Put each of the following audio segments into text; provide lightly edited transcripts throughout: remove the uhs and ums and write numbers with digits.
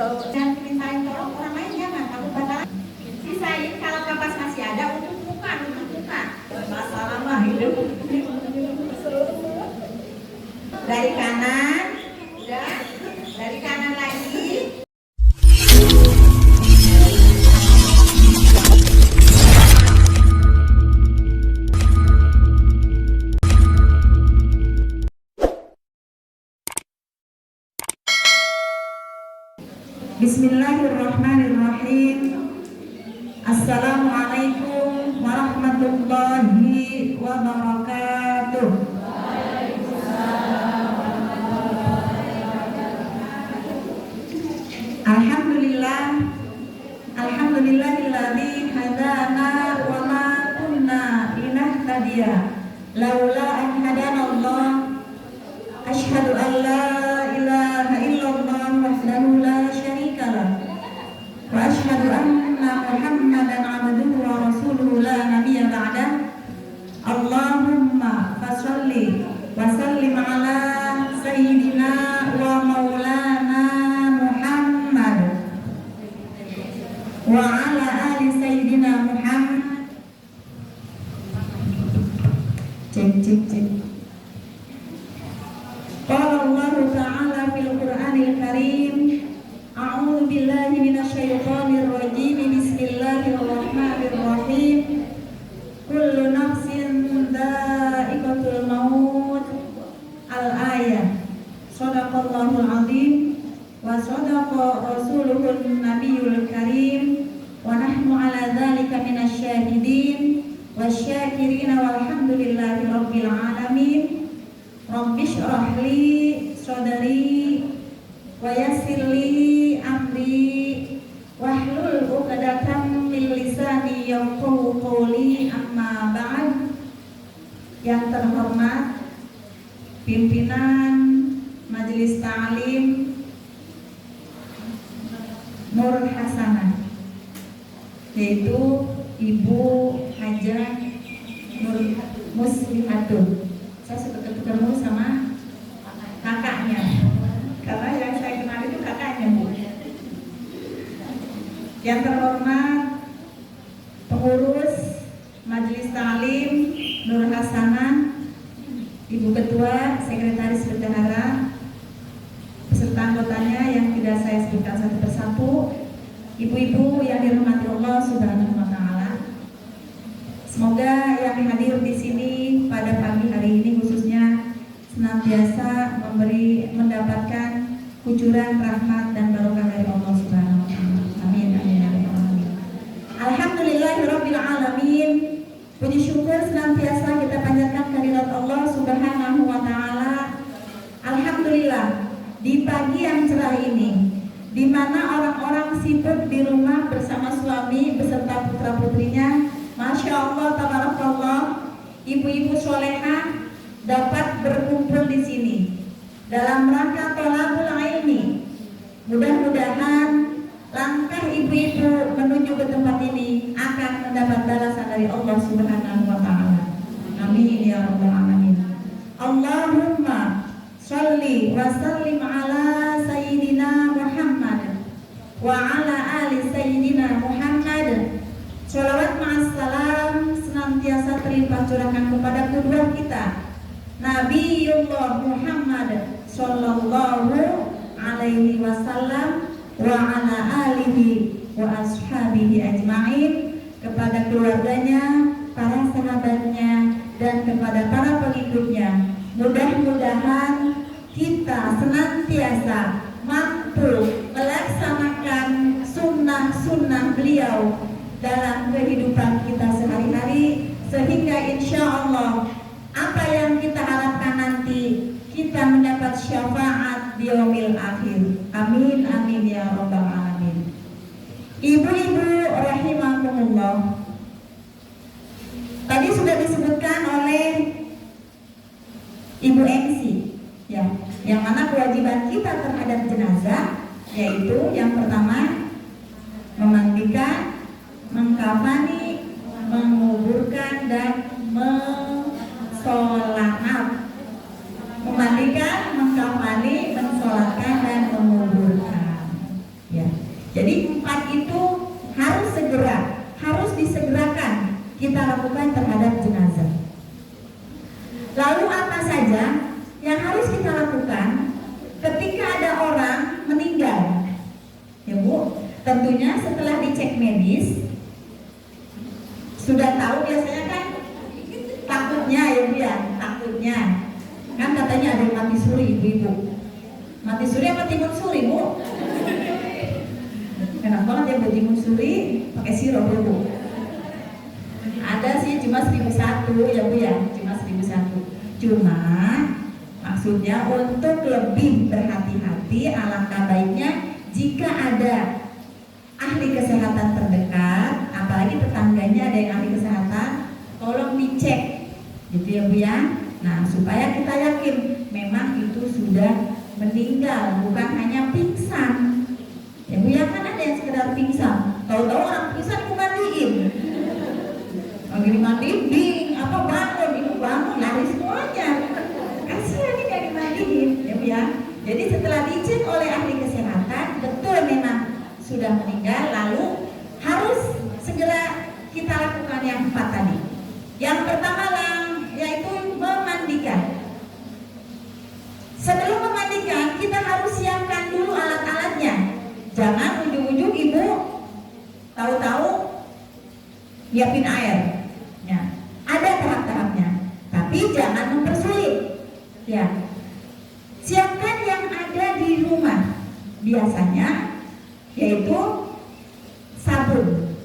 Jangan mintain tolong orang lain, jangan. Kamu bakalan sisain kalau kapas masih ada untuk muka. Masalah mah hidup. Dari kanan, udah. Dari kanan lagi. Bismillahirrahmanirrahim. Assalamualaikum warahmatullahi wabarakatuh. Alhamdulillahilladzi hadana wa ma kunna linahtadiya laula an hadanallah. Asyhadu an la ilaha illallah wahdahu la syarika lah. Wa asyhadu anna Muhammadan abduhu wa rasuluhu la nabiyya ba'dah. Allahumma fasholli wa sallim ala sayyidina wa maulana Muhammad wa ala ali sayyidina Muhammad. Cek. Qala Allah Ta'ala fil Qur'anil Karim, a'udzu billahi minasyaitonir rajim. Bismillahirrahmanirrahim. Kullu nafsin dha'iqatul maut. Al-ayah. Shadaqallahul azim wa shadaqa rasuluhun nabiyul karim wa nahnu ala dzalika minasyahidin wasyakirin walhamdulillahi rabbil alamin. Rabbi shrah li sadri wa yassir li amri wahlul 'uqdatam min lisani yafqahu qawli. Amma ba'd. Yang terhormat pimpinan Majelis Ta'lim Nur Hasanah, yaitu Ibu Hajah Nur Muslihatun. Saya suka ketemu sama kakaknya, karena yang saya kenal itu kakaknya, Bu. Yang terhormat pengurus Majelis Ta'lim Nur Hasanah, Ibu Ketua, Sekretaris Bendahara, beserta anggotanya yang tidak saya sebutkan satu persatu, ibu-ibu yang dirahmati Allah Subhanahu wa Ta'ala. Semoga yang hadir di sini pada pagi hari ini khususnya senantiasa mendapatkan kucuran rahmat dan barokah dari Allah Subhanahu wa Ta'ala. Amin. Alhamdulillahirabbil alamin. Puji syukur senantiasa kita panjatkan kehadirat Allah Subhanahu wa Ta'ala. Alhamdulillah, di pagi yang cerah ini, di mana orang-orang sibuk di rumah bersama suami beserta putra-putrinya, Masya Allah, tabarakallah, ibu-ibu solehah dapat berkumpul di sini dalam rangka thalabul ilmi. Mudah-mudahan langkah ibu-ibu menuju ke tempat ini akan mendapat balasan dari Allah Subhanahu wa Ta'ala. Amin ya rabbal alamin. Allahumma sholli wa sallim ala sayyidina Muhammad wa ala ali sayyidina Muhammad. Sholawat ma'assalam senantiasa terlimpah curahkan kepada kedua kita, Nabiullah Muhammad sallallahu alaihi wasallam wa ala alihi wa ashabihi ajma'in, kepada keluarganya, para sahabatnya, dan kepada para pengikutnya. Mudah-mudahan kita senantiasa mampu melaksanakan sunnah-sunnah beliau dalam kehidupan kita sehari-hari, sehingga insya Allah apa yang kita harapkan nanti kita mendapat syafaat di yaumil akhir. Amin amin ya rabbal alamin. Ibu-ibu rahimakumullah, tadi sudah disebutkan oleh Ibu MC, ya, yang mana kewajiban kita terhadap jenazah yaitu yang pertama memandikan, mengkafani, menguburkan, dan mensolatkan. Memandikan, mengkafani, mensolatkan, dan menguburkan. Ya. Lalu apa saja yang harus kita lakukan ketika ada orang meninggal? Ya Bu, tentunya setelah dicek medis, sudah tahu biasanya kan takutnya ya Bu ya, takutnya. Kan katanya ada yang mati suri ibu-ibu. Mati suri apa timun suri Bu? Enak banget ya Bu, timun suri pakai sirup ya Bu. Ada sih cuma 1001 ya Bu ya, cuma 1001. Cuma maksudnya untuk lebih berhati-hati, alangkah baiknya jika ada ahli kesehatan terdekat, apalagi tetangganya ada yang ahli kesehatan, tolong dicek gitu ya Bu ya. Nah, supaya kita yakin memang itu sudah meninggal, bukan hanya pingsan. Ya Bu ya, kan ada yang sekedar pingsan, tahu-tahu orang pingsan aku mandiin. Lagi dimandiin, ding, apa bangun, ibu bangun, lari semuanya. Kasihan nih gak dimandiin, ya Bu ya. Jadi setelah dicek oleh ahli kesehatan, betul memang sudah meninggal, lalu harus segera kita lakukan yang 4 tadi. Yang pertama yaitu memandikan. Sebelum memandikan, kita harus siapkan dulu alat-alatnya. Jangan ujung-ujung ibu tahu-tahu nyiapin air. Ya, ada tahap-tahapnya, tapi jangan mempersulit. Ya, siapkan yang ada di rumah. Biasanya yaitu sabun.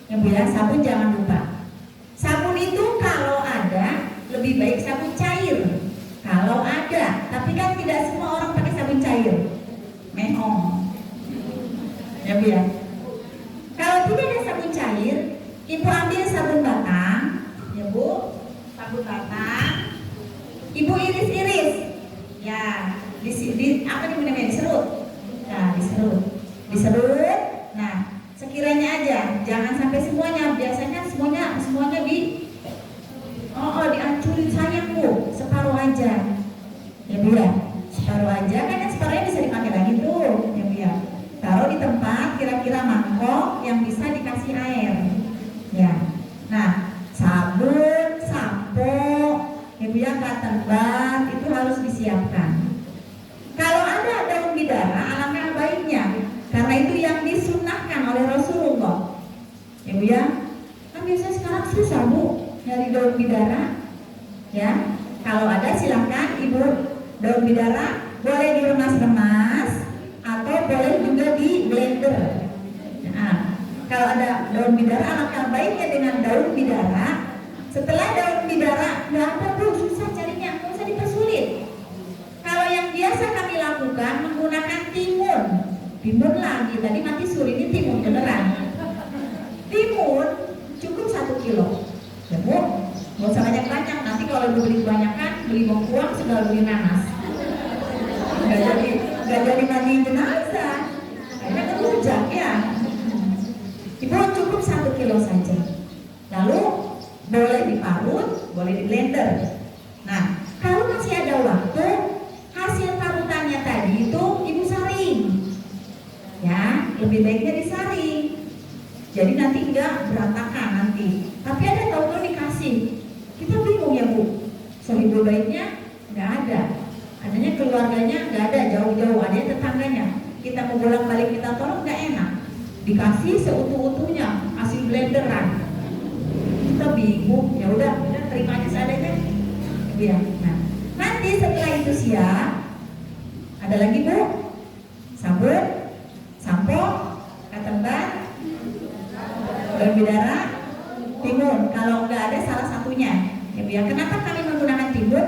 Ya Bu ya, sabun jangan lupa. Sabun itu kalau ada lebih baik sabun cair. Kalau ada, tapi kan tidak semua orang pakai sabun cair. Meong. Ya Bu ya. Kalau tidak ada sabun cair, ibu ambil sabun batang, ya Bu, sabun batang. Ibu iris-iris. Ya, apa nih namanya? Diserut. Nah, diserut. Nah, sekiranya aja, jangan sampai semuanya. Biasanya semuanya dihancurin, sayang Bu, separuh aja. Ya Bu ya, separuh aja, kan yang separuhnya bisa dipakai lagi tuh, ya Bu ya. Taruh di tempat kira-kira mangkok yang bisa dikasih air. Ya. Nah, sabun, sampo, ya Bu ya, cotton bud itu harus disiapkan. Kalau ada daun bidara, alangkah baiknya, karena itu yang disunnahkan oleh Rasulullah. Ya Bu ya, kan biasanya sekarang susah Bu dari daun bidara. Ya, kalau ada silahkan ibu, daun bidara boleh diremas-remas atau boleh juga di blender. Nah, kalau ada daun bidara, alangkah baiknya dengan daun bidara. Setelah daun bidara nggak ada Bu, susah carinya, nggak usah dipersulit. Kalau yang biasa kami lakukan menggunakan timun lagi, tadi mati suri, ini timun beneran. Timun cukup 1 kilo. Ya Bu, nggak usah banyak-banyak. Nanti kalau ibu beli kebanyakan, beli bengkuang sudah beli nanas. Nggak jadi mandiin jenazah. Akhirnya kerujak ya. Ibu cukup 1 kilo saja. Lalu boleh diparut, boleh di blender. Nah, kalau masih ada waktu, hasil parutannya tadi itu ibu saring. Ya, lebih baiknya disaring. Jadi nanti enggak berantakan nanti. Tapi ada tahu-tahu dikasih. Kita bingung ya Bu. Lebih baiknya enggak ada. Adanya keluarganya enggak ada, jauh-jauh. Adanya tetangganya. Kita mau bolak-balik kita tolong enggak enak. Dikasih seutuh-utuhnya, hasil blenderan. Kita bingung. Ya udah terima aja seadanya. Ya. Nah, nanti setelah itu siap, ada lagi Bu, sabun, sampo, cotton bud, daun bidara, timun. Kalau nggak ada salah satunya, ya Bu ya. Kenapa kami menggunakan timun?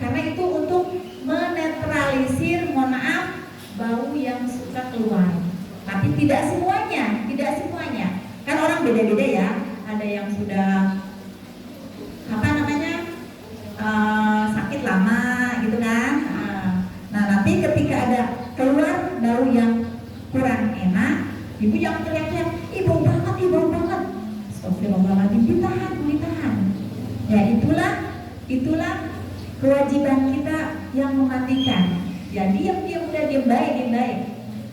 Karena itu untuk menetralisir, mohon maaf, bau yang suka keluar. Tapi tidak semuanya. Kan orang beda-beda ya. Ada yang sudah sakit lama gitu kan. Nah, nanti ketika ada keluar bau yang kurang enak, ibu jangan teriak-teriak, ibu banget. Astagfirullahaladzim, ditahan. Ya itulah kewajiban kita yang memandikan. Jadi yang dia udah diem baik,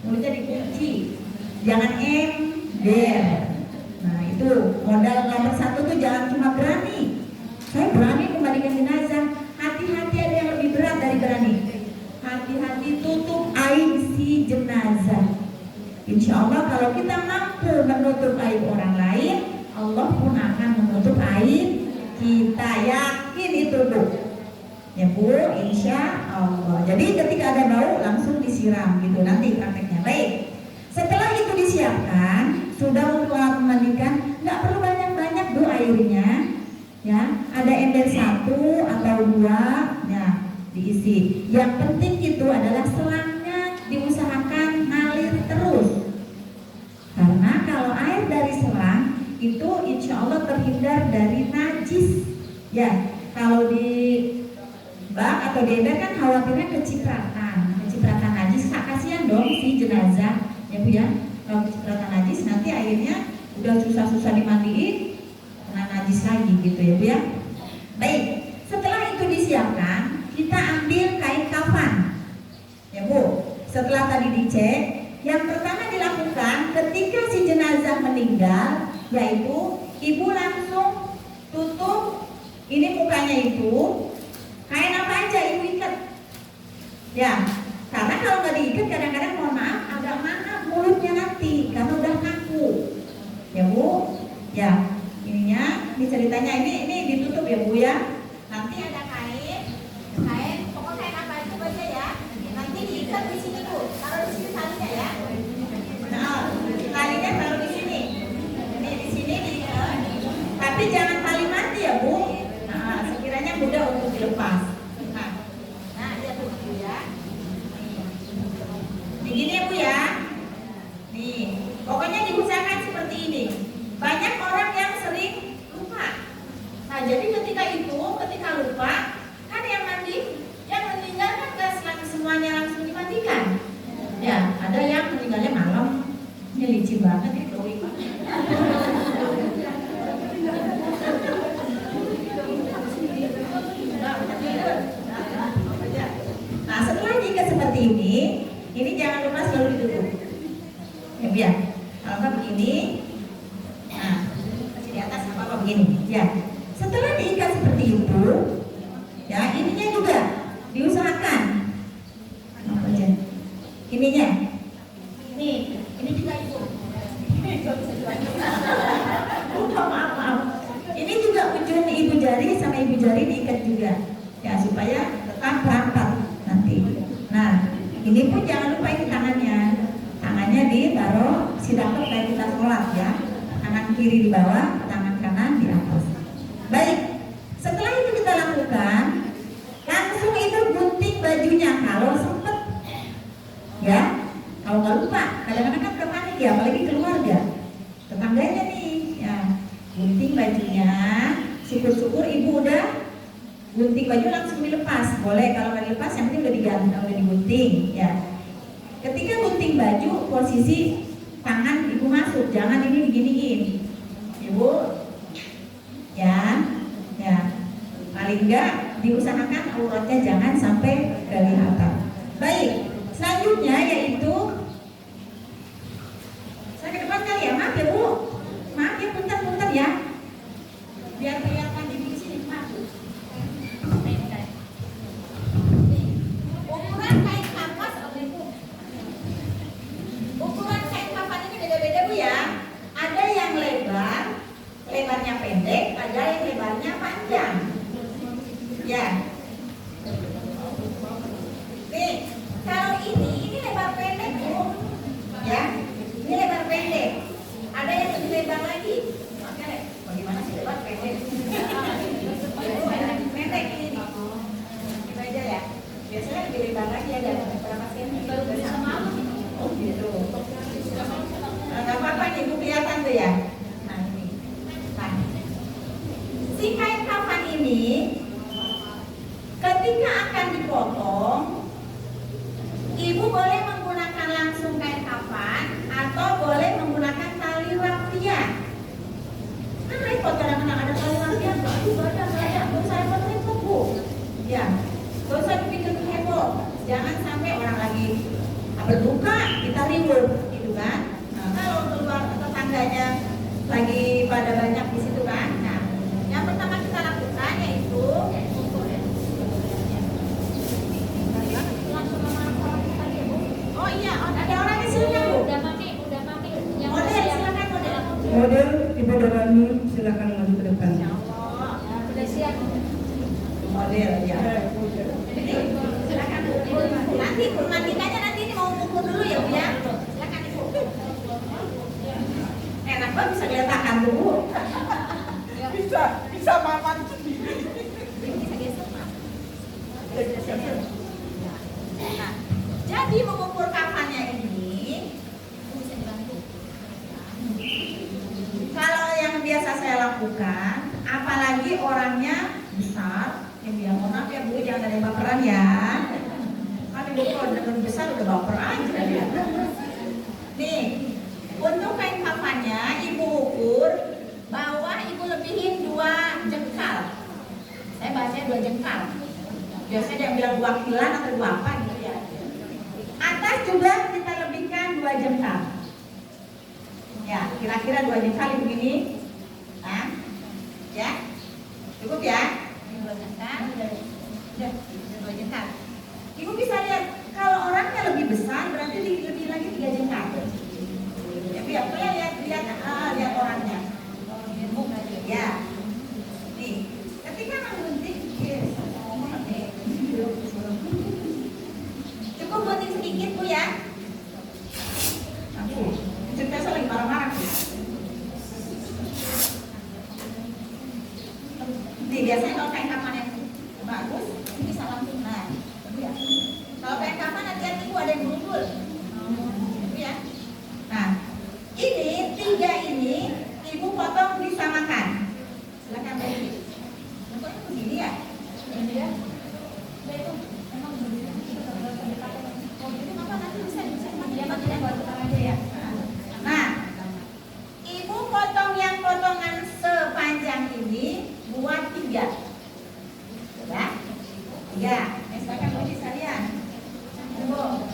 mulutnya dikunci, jangan ember. Nah itu modal nomor 1 tuh, jangan cuma berani. Saya berani memandikan jenazah, Insya Allah kalau kita mampu menutup aib orang lain, Allah pun akan menutup aib kita. Yakin itu Bu? Ya Bu, insya Allah. Jadi ketika ada bau langsung disiram gitu nanti prakteknya. Baik. Setelah itu disiapkan, sudah memandikan, nggak perlu banyak-banyak Bu airnya. Ya, ada ember 1 atau 2, ya diisi. Yang penting itu adalah selangnya diusahakan ngalir terus. Karena kalau air dari selang itu insya Allah terhindar dari najis. Ya, kalau di bak atau di ember kan khawatirnya kecipratan najis. Kasihan dong si jenazah, ya Bu ya. Kalau kecipratan najis nanti airnya udah susah-susah dimandiin, kena najis lagi gitu ya Bu ya. Baik, setelah itu disiapkan, kita ambil kain kafan ya Bu. Setelah tadi dicek, yang pertama dilakukan ketika si jenazah meninggal, yaitu ibu langsung tutup ini mukanya itu. Kain apa aja ibu ikat ya, karena kalau nggak diikat kadang-kadang mohon maaf agak maaf mulutnya nanti karena udah kaku ya Bu ya. Ininya, ini ceritanya ini ditutup ya Bu ya. Nanti ada kain, pokoknya kain apa aja aja ya. Nanti diikat di sini Bu, taruh di sini talinya ya. Nah, talinya taruh di sini. Ini di sini diikat. Tapi jangan tali mati ya Bu. Nah, sekiranya mudah untuk dilepas. Nah, lihat Bu ya. Begini ya Bu ya. Nih, pokoknya diusahakan seperti ini. Banyak orang yang sering lupa. Nah, jadi ketika lupa, kan yang mandi, yang meninggal kan gak semuanya langsung dimandikan. Ya, ada yang meninggalnya malam. Ini licin banget ya, glowing banget. Nah, setelah diikat seperti ini jangan lupa selalu ditutup. Ya, biar. Kalau nggak begini, di atas apa begini ya. Setelah diikat seperti itu ya, ininya juga diusahakan apa aja ininya, ini juga ibu maaf ini juga ujung ibu jari sama ibu jari diikat juga ya supaya tetap rapat nanti. Nah, ini pun jangan lupa ini tangannya ditaruh sidakep kayak kita sholat ya, tangan kiri di bawah, tangan kanan di atas. Baik, setelah itu kita lakukan, langsung itu gunting bajunya kalau sempet ya. Kalau nggak lupa, kadang-kadang kan panik ya, apalagi keluarga, tetangganya nih ya. Gunting bajunya, syukur-syukur ibu udah gunting baju langsung dilepas. Boleh kalau nggak dilepas, yang penting udah diganti, udah digunting ya. Ketika gunting baju, posisi tangan ibu masuk, jangan ini diginiin ibu ya. Paling enggak diusahakan auratnya jangan sampai kelihatan. Baik, selanjutnya yaitu saya ke depan kali ya, maaf ya Bu, maaf ya, punten ya, biar kelihatan di sini. Maaf Bu. Ukuran kain kanvas ukuran kain kafan ini beda-beda Bu ya. Ada yang lebarnya pendek, ada yang lebarnya panjang. Ya. Nih, kalau ini lebar pendek Bu. Ya. Ini lebar pendek. Ada yang lebih lebar lagi. Oke, bagaimana sih lebar pendek? Pendek ini. Itu aja ya. Biasanya lebih lebar lagi ada berapa senti baru bisa malu. Oh gitu. Nggak apa-apa nih Bu, kelihatan tuh ya. Nah ini. Nah, si kain kafan ini ketika akan dipotong, ibu boleh menggunakan langsung kain kafan atau boleh menggunakan tali rafia. Kan repot kadang-kadang ada tali rafia, nggak usah repot-repot Bu. Ya, nggak usah dipikir heboh. Jangan sampai orang lagi berduka kita ribut gitu kan. Nah, kalau keluar tetangganya lagi pada banyak di situ kan. Nah, yang pertama kita lakukan yaitu oh iya, ada orang di sini Bu. ibu mandikannya nanti ini mau ukur dulu ya Bu ya. Silakan Ibu. Enak banget bisa kelihatan Bu. Bisa maman. Bisa geser Mas. Nah, jadi mengukur kafannya ini bisa dibantu. Kalau yang biasa saya lakukan, apalagi orangnya besar, yang mohon maaf ya Bu, jangan ada yang baperan ya. Kan Ibu kalau dengan besar udah baper aja ya. Nih, untuk kain kafannya Ibu ukur bawah, Ibu lebihin 2 jengkal. Saya bahasanya 2 jengkal. Biasanya dia bilang 2 kilan atau 2 apa gitu ya. Atas juga kita lebihkan 2 jengkal. Ya, kira-kira 2 jengkal begini. Nah, ya, cukup ya. 2 jengkal, udah 2 jengkal. Ibu bisa lihat kalau orangnya lebih besar berarti lebih lagi 3 jengkal. Ya, biar lihat orangnya. Ya, nih, ketika menggunting, cukup gunting sedikit Bu ya. Aku, cerita saya lagi marah-marah. Nih, biasanya kalau kain kapan yang bagus, ini bisa langsung. Nah, ya. Kalau kain kapan hati-hati Bu, ada yang gundul. Ya. Nah, ini 3 ini Ibu potong disamakan. Silakan Bu. Pokoknya begini ya. Ini ya. Itu memang begini. Oh, jadi Bapak nanti bisa dia bagian buat aja ya. Nah, Ibu potong yang potongan sepanjang ini buat 3. Ya. 3. Misalkan Bu sekalian. Bu.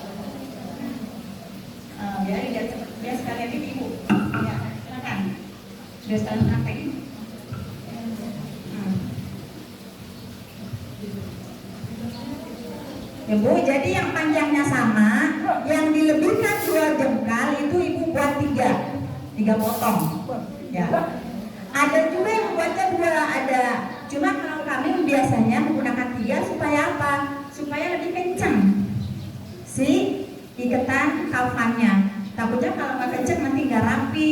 Biar sekalian ini Ibu. Ya, silakan. Biar sekalian pakai ini. Ya Bu, jadi yang panjangnya sama, yang dilebihkan 2 jengkal itu Ibu buat 3 potong. Ya. Ada juga yang buatnya 2 ada. Cuma kalau kami biasanya menggunakan 3 supaya apa? Supaya lebih kencang si iketan kafannya. Takutnya kalau nggak kencang nanti nggak rapi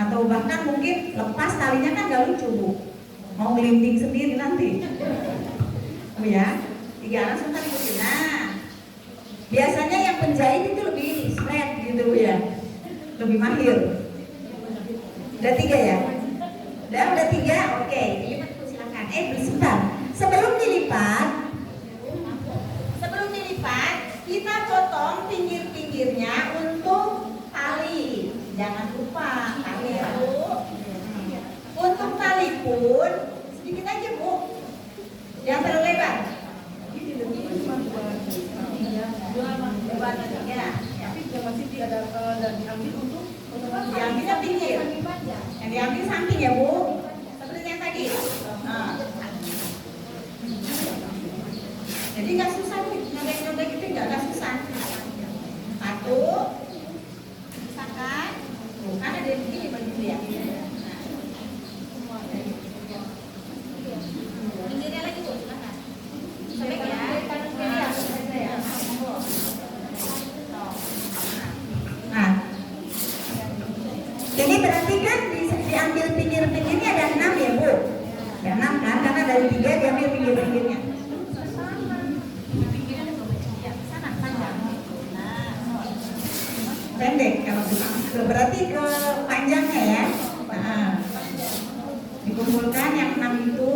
atau bahkan mungkin lepas talinya kan nggak lucu Bu. Mau ngelinding sendiri nanti. Bu ya. 3 langsung kan ikutin. Nah, biasanya yang penjahit itu lebih straight gitu Bu ya, lebih mahir. Udah 3 ya? Udah 3, oke. Lipat Bu silakan. Sebentar. Sebelum dilipat, kita potong pinggir-pinggirnya untuk tali. Jangan lupa tali ya Bu. Untuk tali pun sedikit aja Bu, jangan terlalu lebar. Tapi masih tidak ada diambil untuk diambilnya pinggir. Yang diambil samping ya Bu, seperti yang tadi. Nah. Jadi nggak susah Bu, nyobek-nyobek itu nggak susah. 1, misalkan, kan ada begini begini ya. Pinggirnya lagi Bu, silakan. Sobek ya. Nah, ini berarti kan diambil pinggir-pinggirnya ada 6 ya Bu? Ada 6 kan? Karena dari 3 diambil pinggir-pinggirnya. Pendek kalau gitu. Berarti ke panjangnya ya. Nah, dikumpulkan yang 6 itu.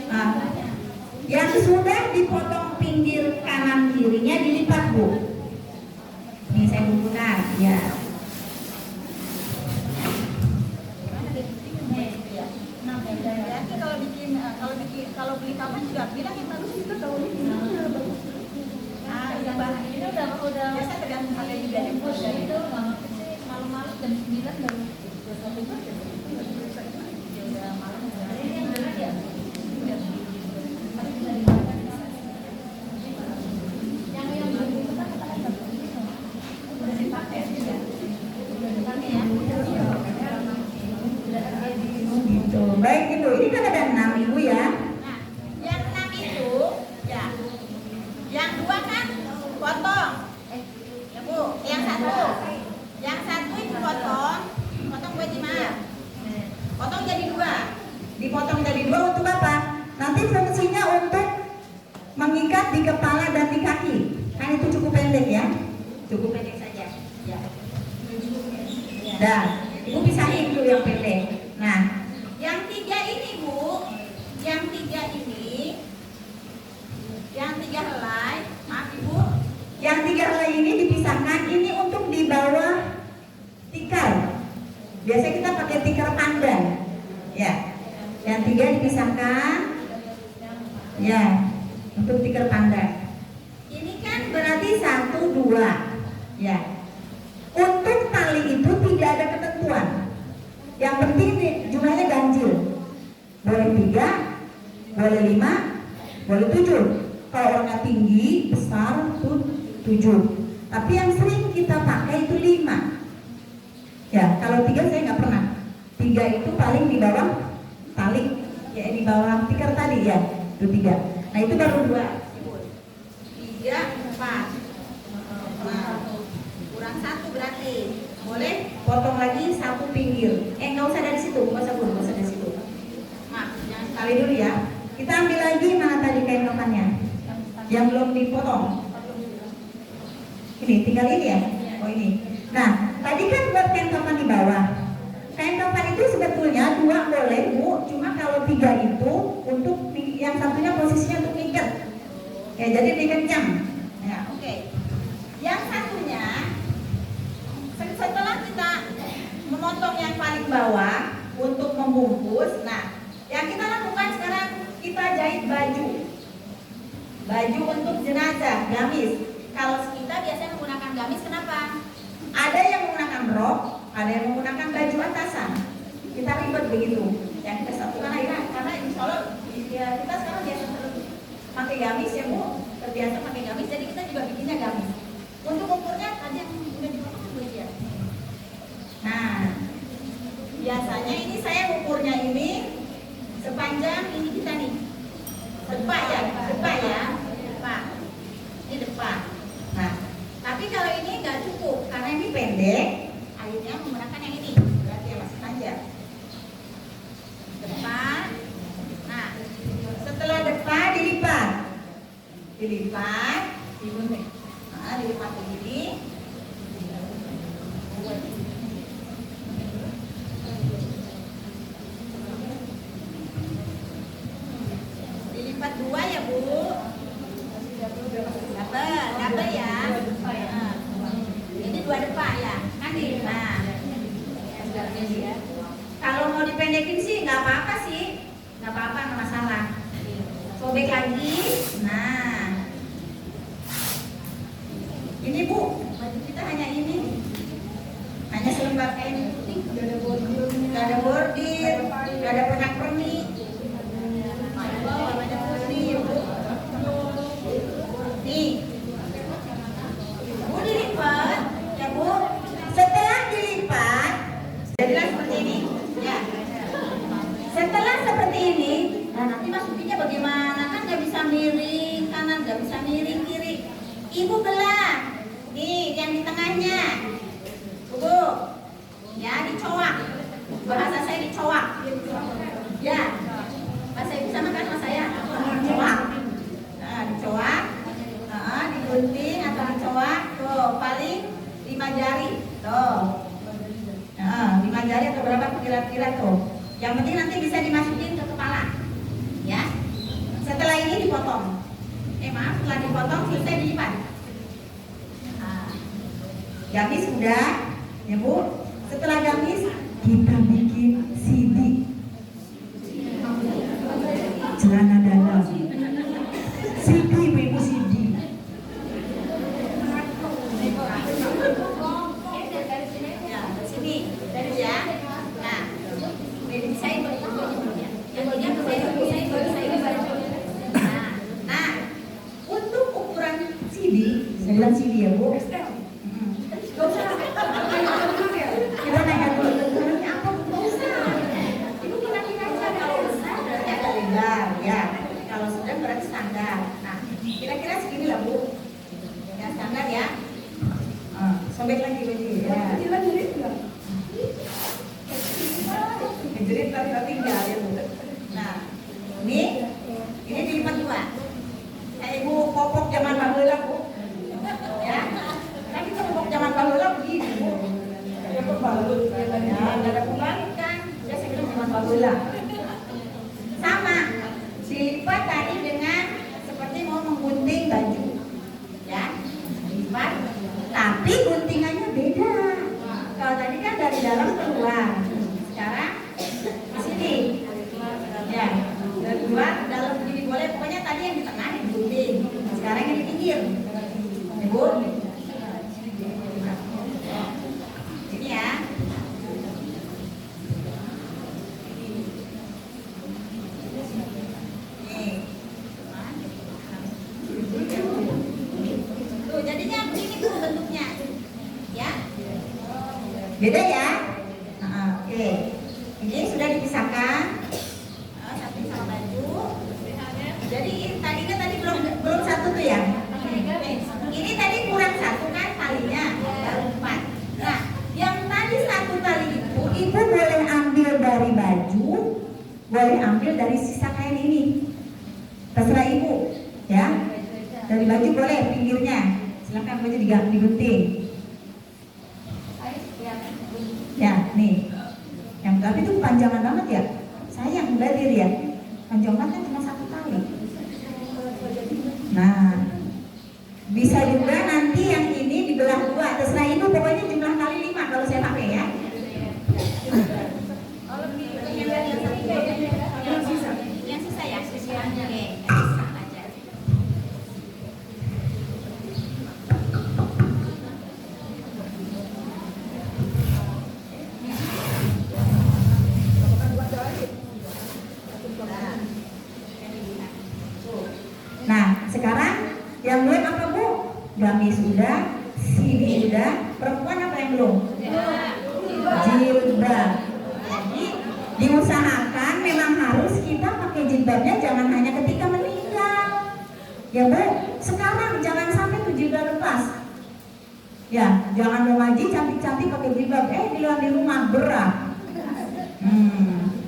Nah, yang sudah dipotong pinggir kanan kirinya dilipat Bu. Ini saya kumpulkan ya. Kalau beli kapan juga bilang yang bagus itu tahun ini. Ini udah biasa tergantung harganya dari bos itu malam-malam jam 9 baru udah malam ya. Baik Ibu, ini kan ada 6 Ibu ya. Nah, yang 6 itu ya, yang 2 kan mengikat di kepala dan di kaki. Kan itu cukup pendek ya, cukup pendek saja. Ya. Dah, ibu pisahin dulu yang pendek. Nah, yang 3 ini bu, yang 3 ini, yang 3 helai, maaf ibu, yang 3 helai ini dipisahkan. Ini untuk di bawah tikar. Biasanya kita pakai tikar pandan. Ya, yang 3 dipisahkan. Ya, untuk tikar pandan. Ini kan berarti 1, 2. Ya. Untuk tali itu tidak ada ketentuan. Yang penting jumlahnya ganjil. Boleh 3, boleh 5, boleh 7. Kalau warna tinggi, besar itu 7. Tapi yang sering kita pakai itu 5. Ya, kalau 3 saya nggak pernah. 3 itu paling di bawah tali, ya di bawah tikar tadi ya. Itu 3. Nah itu baru 2. 3, 4. Nah, kurang 1 berarti. Boleh potong lagi 1 pinggir. Nggak usah dari situ, nggak usah dari situ. Nah, jangan kali dulu ya. Kita ambil lagi mana tadi kain kafannya yang belum dipotong. Ini tinggal ini ya. Oh ini. Nah, tadi kan buat kain kafan di bawah. Kain kafan itu sebetulnya 2 boleh bu. Cuma kalau 3 itu untuk yang satunya posisinya untuk ngikat. Ya, jadi dikencang. Ya, oke. Yang satunya setelah kita memotong yang paling bawah untuk membungkus, nah yang kita lakukan sekarang kita jahit baju untuk jenazah, gamis. Kalau kita biasanya menggunakan gamis, kenapa? Ada yang menggunakan rok, ada yang menggunakan baju atasan. Kita ribet begitu. Yang kita satukan akhirnya karena insya Allah ya, kita sekarang biasa pakai gamis ya bu, terbiasa pakai gamis, jadi kita juga bikinnya gamis. Untuk ukurnya tadi yang udah dipotong boleh ya. Nah, biasanya ini saya ukurnya ini sepanjang ini kita nih, depan ya. Ini depan. Nah, tapi kalau ini nggak cukup karena ini pendek, akhirnya menggunakan yang ini, berarti yang masih panjang. Depan. Nah, setelah depan dilipat, digunting. Nah, dilipat begini. Dilipat 2 ya bu. Dapat ya. Ini 2 depan ya. Kan nih. Nah, kalau mau dipendekin sih nggak apa-apa sih, nggak apa-apa, nggak masalah. Sobek lagi. Nah, ini bu, baju kita hanya ini, hanya selembar kain putih, nggak ada bordir, nggak ada pernak-pernik. Warnanya putih ya bu. Nih, bu dilipat ya bu. Setelah dilipat, jadilah seperti ini. Ya. Setelah seperti ini, nah nanti masukinnya bagaimana? Kan nggak bisa miring kanan, nggak bisa miring kiri. Ibu belah. Nih, yang di tengahnya. Bu, ya dicoak. Bahasa saya dicoak. Ya, bahasa ibu sama kan sama saya? Dicoak. Nah, dicoak. Digunting atau dicoak. Tuh, paling 5 jari. Tuh. 5 jari atau berapa kira-kira tuh. Yang penting nanti bisa dimasukin ke kepala. Ya. Setelah ini dipotong. Maaf, setelah dipotong selesai dilipat. Gamis sudah, ya bu. Setelah gamis kita bikin CD, celana dalam, CD ibu CD. Ya, sini, dari ya. Nah, saya Nah, untuk ukuran CD, saya bilang CD ya bu. Kita naikkan dulu ukurannya apa bu? Nggak usah. Ibu kira-kira aja kalau besar berarti agak lebar ya. Kalau sedang berarti standar. Nah, kira-kira segini lah bu. Ya standar ya. Sobek lagi baju ya. Jerit tapi tinggal ya bu. Nah, ini dilipat 2. Saya sekarang yang di pinggir. Ibu. Ini ya. Tuh, jadinya begini tuh bentuknya. Ya. Beda ya? Oke. Ini sudah dipisahkan. Satu sama baju. Jadi tadi belum satu tuh ya. Ini tadi kurang satu kan talinya, baru 4. Nah, yang tadi satu tali itu ibu boleh ambil dari baju, boleh ambil dari sisa kain ini. Terserah ibu, ya. Dari baju boleh pinggirnya. Silakan baju digunting. Ya, nih. Yang tapi itu panjangan banget ya. Sayang badir ya. Panjang banget kan cuma satu tali. Nah, bisa juga nanti yang ini dibelah dua. Terserah ibu, pokoknya jumlah kali 5 kalau saya pakai ya. Yang sisa ya. Oke. Nah, sekarang yang belum apa Bu? Gamis sudah, sini sudah, perempuan apa yang belum? Jilbab. Jadi diusahakan memang harus kita pakai jilbabnya jangan hanya ketika meninggal. Ya Bu, sekarang jangan sampai tuh jilbab lepas. Ya, jangan mau ngaji cantik-cantik pakai jilbab, di rumah berat.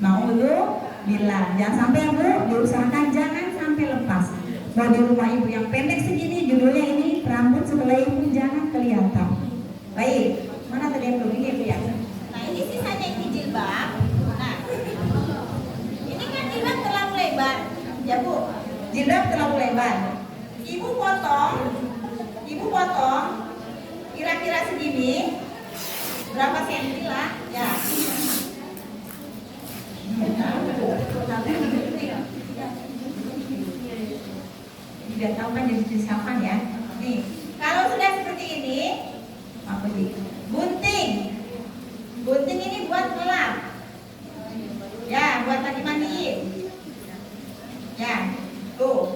Mau dulu bilang, jangan sampai Bu, diusahakan jangan sampai lepas. Mau di rumah ibu yang pendek segini, judulnya ini rambut sebelah ibu jangan kelihatan. Baik, mana tadi yang belum ini Bu ya? Nah ini sisanya ini jilbab. Nah, ini kan jilbab terlalu lebar, ya Bu. Jilbab terlalu lebar. Ibu potong, kira-kira segini, berapa senti lah, ya. Biar tahu kan jadi siapkan ya. Nih, kalau sudah seperti ini, apa sih? Gunting ini buat ngelap. Ya, buat lagi mandiin. Ya, tuh.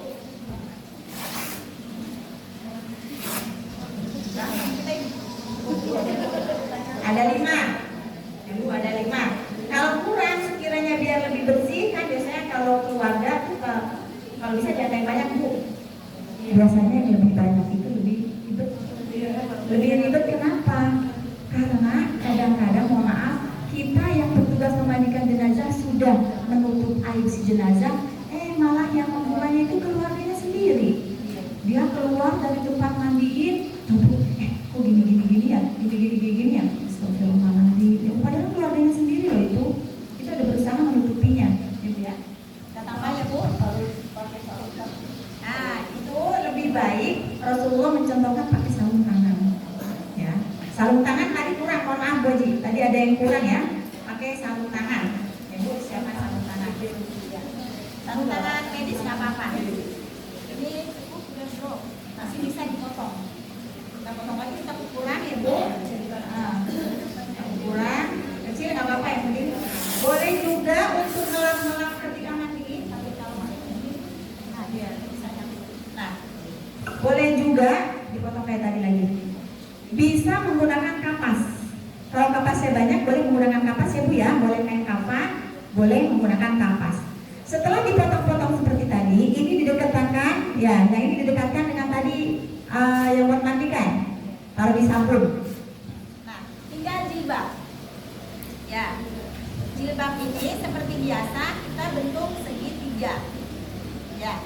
Ada 5. Dulu ada 5. Kalau kurang sekiranya biar lebih bersih kan biasanya kalau keluarga tuh kalau bisa jangan yang banyak Bu. Biasanya yang lebih banyak itu lebih ribet kenapa? Karena kadang-kadang mohon maaf kita yang bertugas memandikan jenazah sudah menutup aib si jenazah, malah yang memulainya itu keluarganya sendiri. Dia keluar dari tempat mandiin, tutup, kok gini ya, gini ya, astagfirullahaladzim. Padahal keluarganya sendiri loh itu. Kita udah berusaha menutupinya, gitu ya. Kata apa ya Bu? Nah, itu lebih baik Rasulullah mencontohkan pakai sarung tangan. Ya, sarung tangan tadi kurang, mohon maaf Bu Ji. Tadi ada yang kurang ya. Pakai sarung tangan. Ya Bu, siapa sarung tangan? Sarung tangan medis nggak apa-apa. Ini cukup, masih bisa dipotong. Kita potong lagi, kita kurang ya Bu. Kurang, kecil nggak apa-apa yang penting. Boleh juga untuk ngelap-ngelap ketika mandiin, tapi kalau mandiin, nah biar bisa nyambung. Nah, boleh juga dipotong kayak tadi lagi. Bisa menggunakan kapas. Kalau kapasnya banyak, boleh menggunakan kapas ya Bu ya. Boleh kain kapas, boleh menggunakan kapas. Setelah dipotong-potong seperti tadi, ini didekatkan, ya, yang ini didekatkan dengan tadi yang buat mandikan, taruh di sabun. Nah, tinggal jilbab. Ya, jilbab ini seperti biasa kita bentuk segitiga. Ya,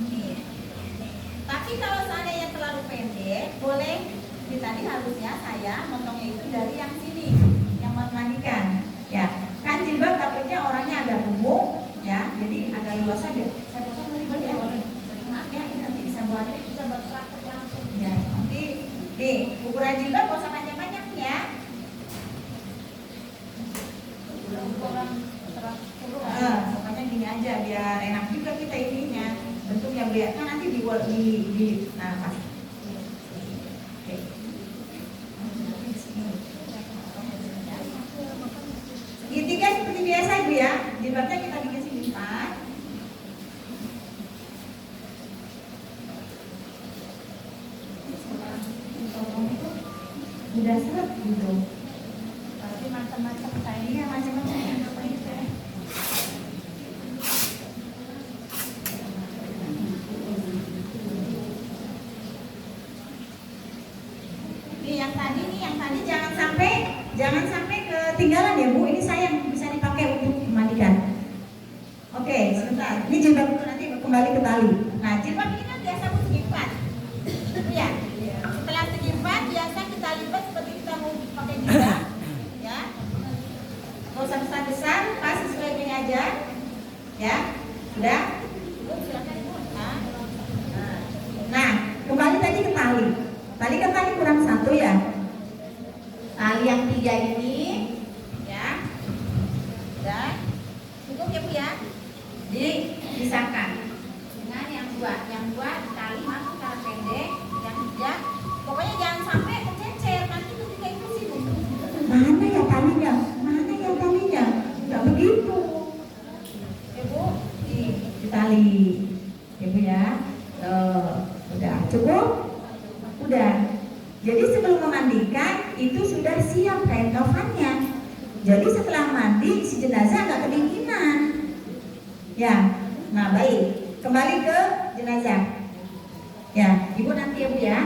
nih. Tapi kalau seandainya terlalu pendek, boleh. Ini tadi harusnya saya motongnya itu dari yang sini, yang buat mandikan. Ya, kan jilbab takutnya orangnya agak gemuk. Ya, jadi agak luas aja. Saya potong dari ya. Maaf ya, ini nanti bisa buat praktek langsung. Ya, nanti nih ukuran jilbab nggak usah panjang-panjang ya. Pokoknya gini aja biar enak juga kita ininya. Bentuk yang lihat kan nanti nah pas. Oke. Segitiga seperti biasa Ibu ya. Jilbabnya kita bikin segi 4. Udah seret gitu. Tapi macam-macam kayak Iya macam-macam ya. Yang tadi jangan sampai ketinggalan ya Bu. Ini sayang bisa dipakai untuk memandikan. Oke, sebentar. Ini jilbab itu nanti kembali ke tali. Nah, jilbab ini kan biasa segi 4. Ya. Setelah segi 4 biasa kita lipat seperti kita mau pakai jilbab. Ya. Gak usah besar-besar, pas sesuai ini aja. Ya. Sudah? Silakan Ibu. Nah, kembali tadi ke tali. Tadi kan tadi kurang 1 ya. Tali yang 3 ini ya. Sudah. Cukup ya Bu ya. Dipisahkan dengan yang 2. Yang 2 ditali masuk cara pendek, yang 3 pokoknya jangan sampai kececer nanti ketika itu sih Bu. Mana ya talinya? Mana ya talinya? Enggak begitu. Ya Bu, ditali. Ya Bu ya. Udah cukup? Udah. Jadi sebelum memandikan itu sudah siap kain kafannya. Jadi setelah mandi si jenazah nggak kedinginan. Ya, nah baik. Kembali ke jenazah. Ya, Ibu nanti ya Bu ya.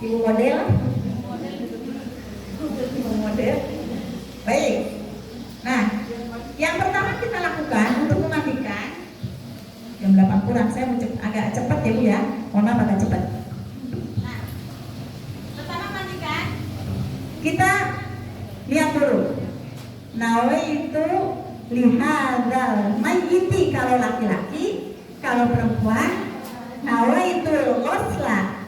Ibu model. Ibu model. Baik. Nah, yang pertama kita lakukan untuk memandikan. Jam 8 kurang, saya mau agak cepat ya Bu ya. Mohon maaf agak cepat. Kita lihat dulu. Nawaitu lihadzal mayyiti kalau laki-laki, kalau perempuan nawaitul ghusla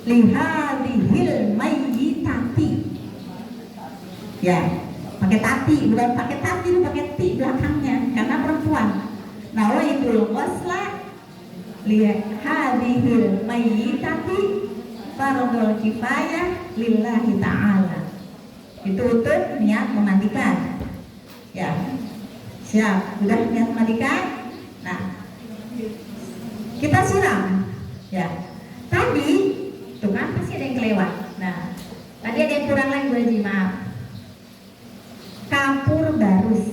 lihadzihil mayyitati. Ya, pakai tati, bukan pakai tati, pakai ti belakangnya karena perempuan. Nawaitul ghusla lihadzihil mayyitati fardhu kifayah lillahi ta'ala. Itu untuk niat memandikan. Ya. Siap, sudah niat memandikan? Nah, kita siram. Ya. Tadi tuh kan pasti ada yang kelewat. Nah, tadi ada yang kurang lagi Bu Haji, maaf. Kapur barus.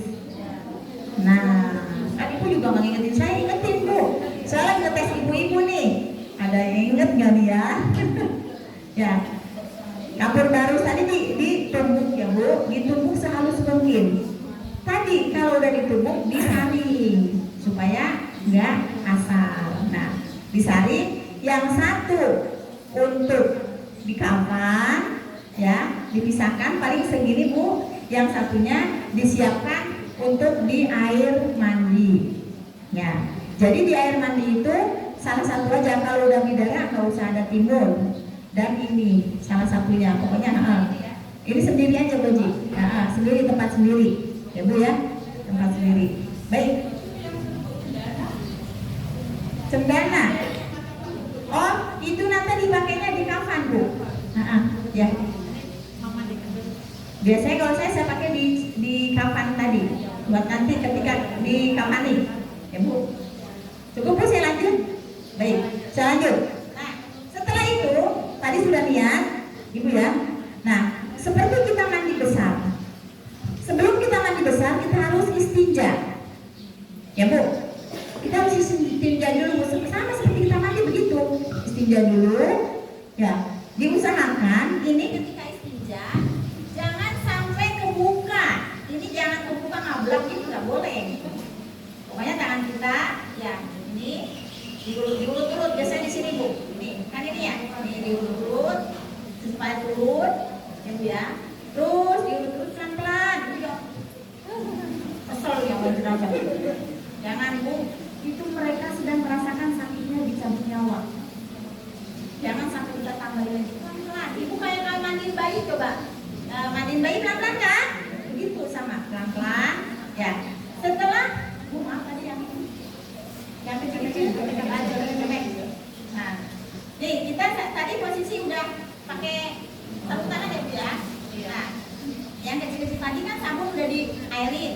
Nah, kan Ibu juga mengingetin saya, ingetin Bu. Saya lagi ngetes ibu-ibu nih. Ada yang inget nggak nih ya? Ya, kapur barus tadi ditumbuk ya Bu, ditumbuk sehalus mungkin. Tadi kalau udah ditumbuk disaring supaya nggak kasar. Nah, disaring. Yang satu untuk dikafan, ya, dipisahkan paling segini Bu. Yang satunya disiapkan untuk di air mandi. Ya, jadi di air mandi itu salah satu aja, kalau udah bidara nggak usah ada timun. Dan ini salah satunya, pokoknya ini sendiri aja Bu Ji. Sendiri, tempat sendiri ya Bu ya, tempat sendiri. Baik. Cendana. Oh, itu nanti dipakainya di kafan Bu. Ya. Biasanya kalau saya pakai di kafan tadi buat nanti ketika di kafani ya Bu. Cukup Bu, saya lanjut. Baik, saya lanjut. Nah, setelah itu tadi sudah niat, Ibu ya. Nah, seperti kita mandi besar. Sebelum kita mandi besar, kita harus istinja. Ya Bu, kita harus istinja dulu. Sama seperti kita mandi begitu. Istinja dulu. Ya, diusahakan ini ketika istinja jangan sampai ke muka. Ini jangan ke muka ngablak gitu, nggak boleh. Pokoknya tangan kita, ya ini diurut-urut, biasanya di sini Bu. Ini kan ini ya, ini diurut-urut supaya turun, ya Bu ya. Terus diurut-urut pelan-pelan, gitu ya. Kesel ya wajib. Jangan Bu, itu mereka sedang merasakan sakitnya dicabut nyawa. Jangan sampai kita tambahin lagi pelan-pelan. Ibu kayak mandiin bayi coba, mandiin bayi pelan-pelan kan? Begitu sama pelan-pelan, ya. Setelah Bu maaf tadi yang kecil-kecil, airin.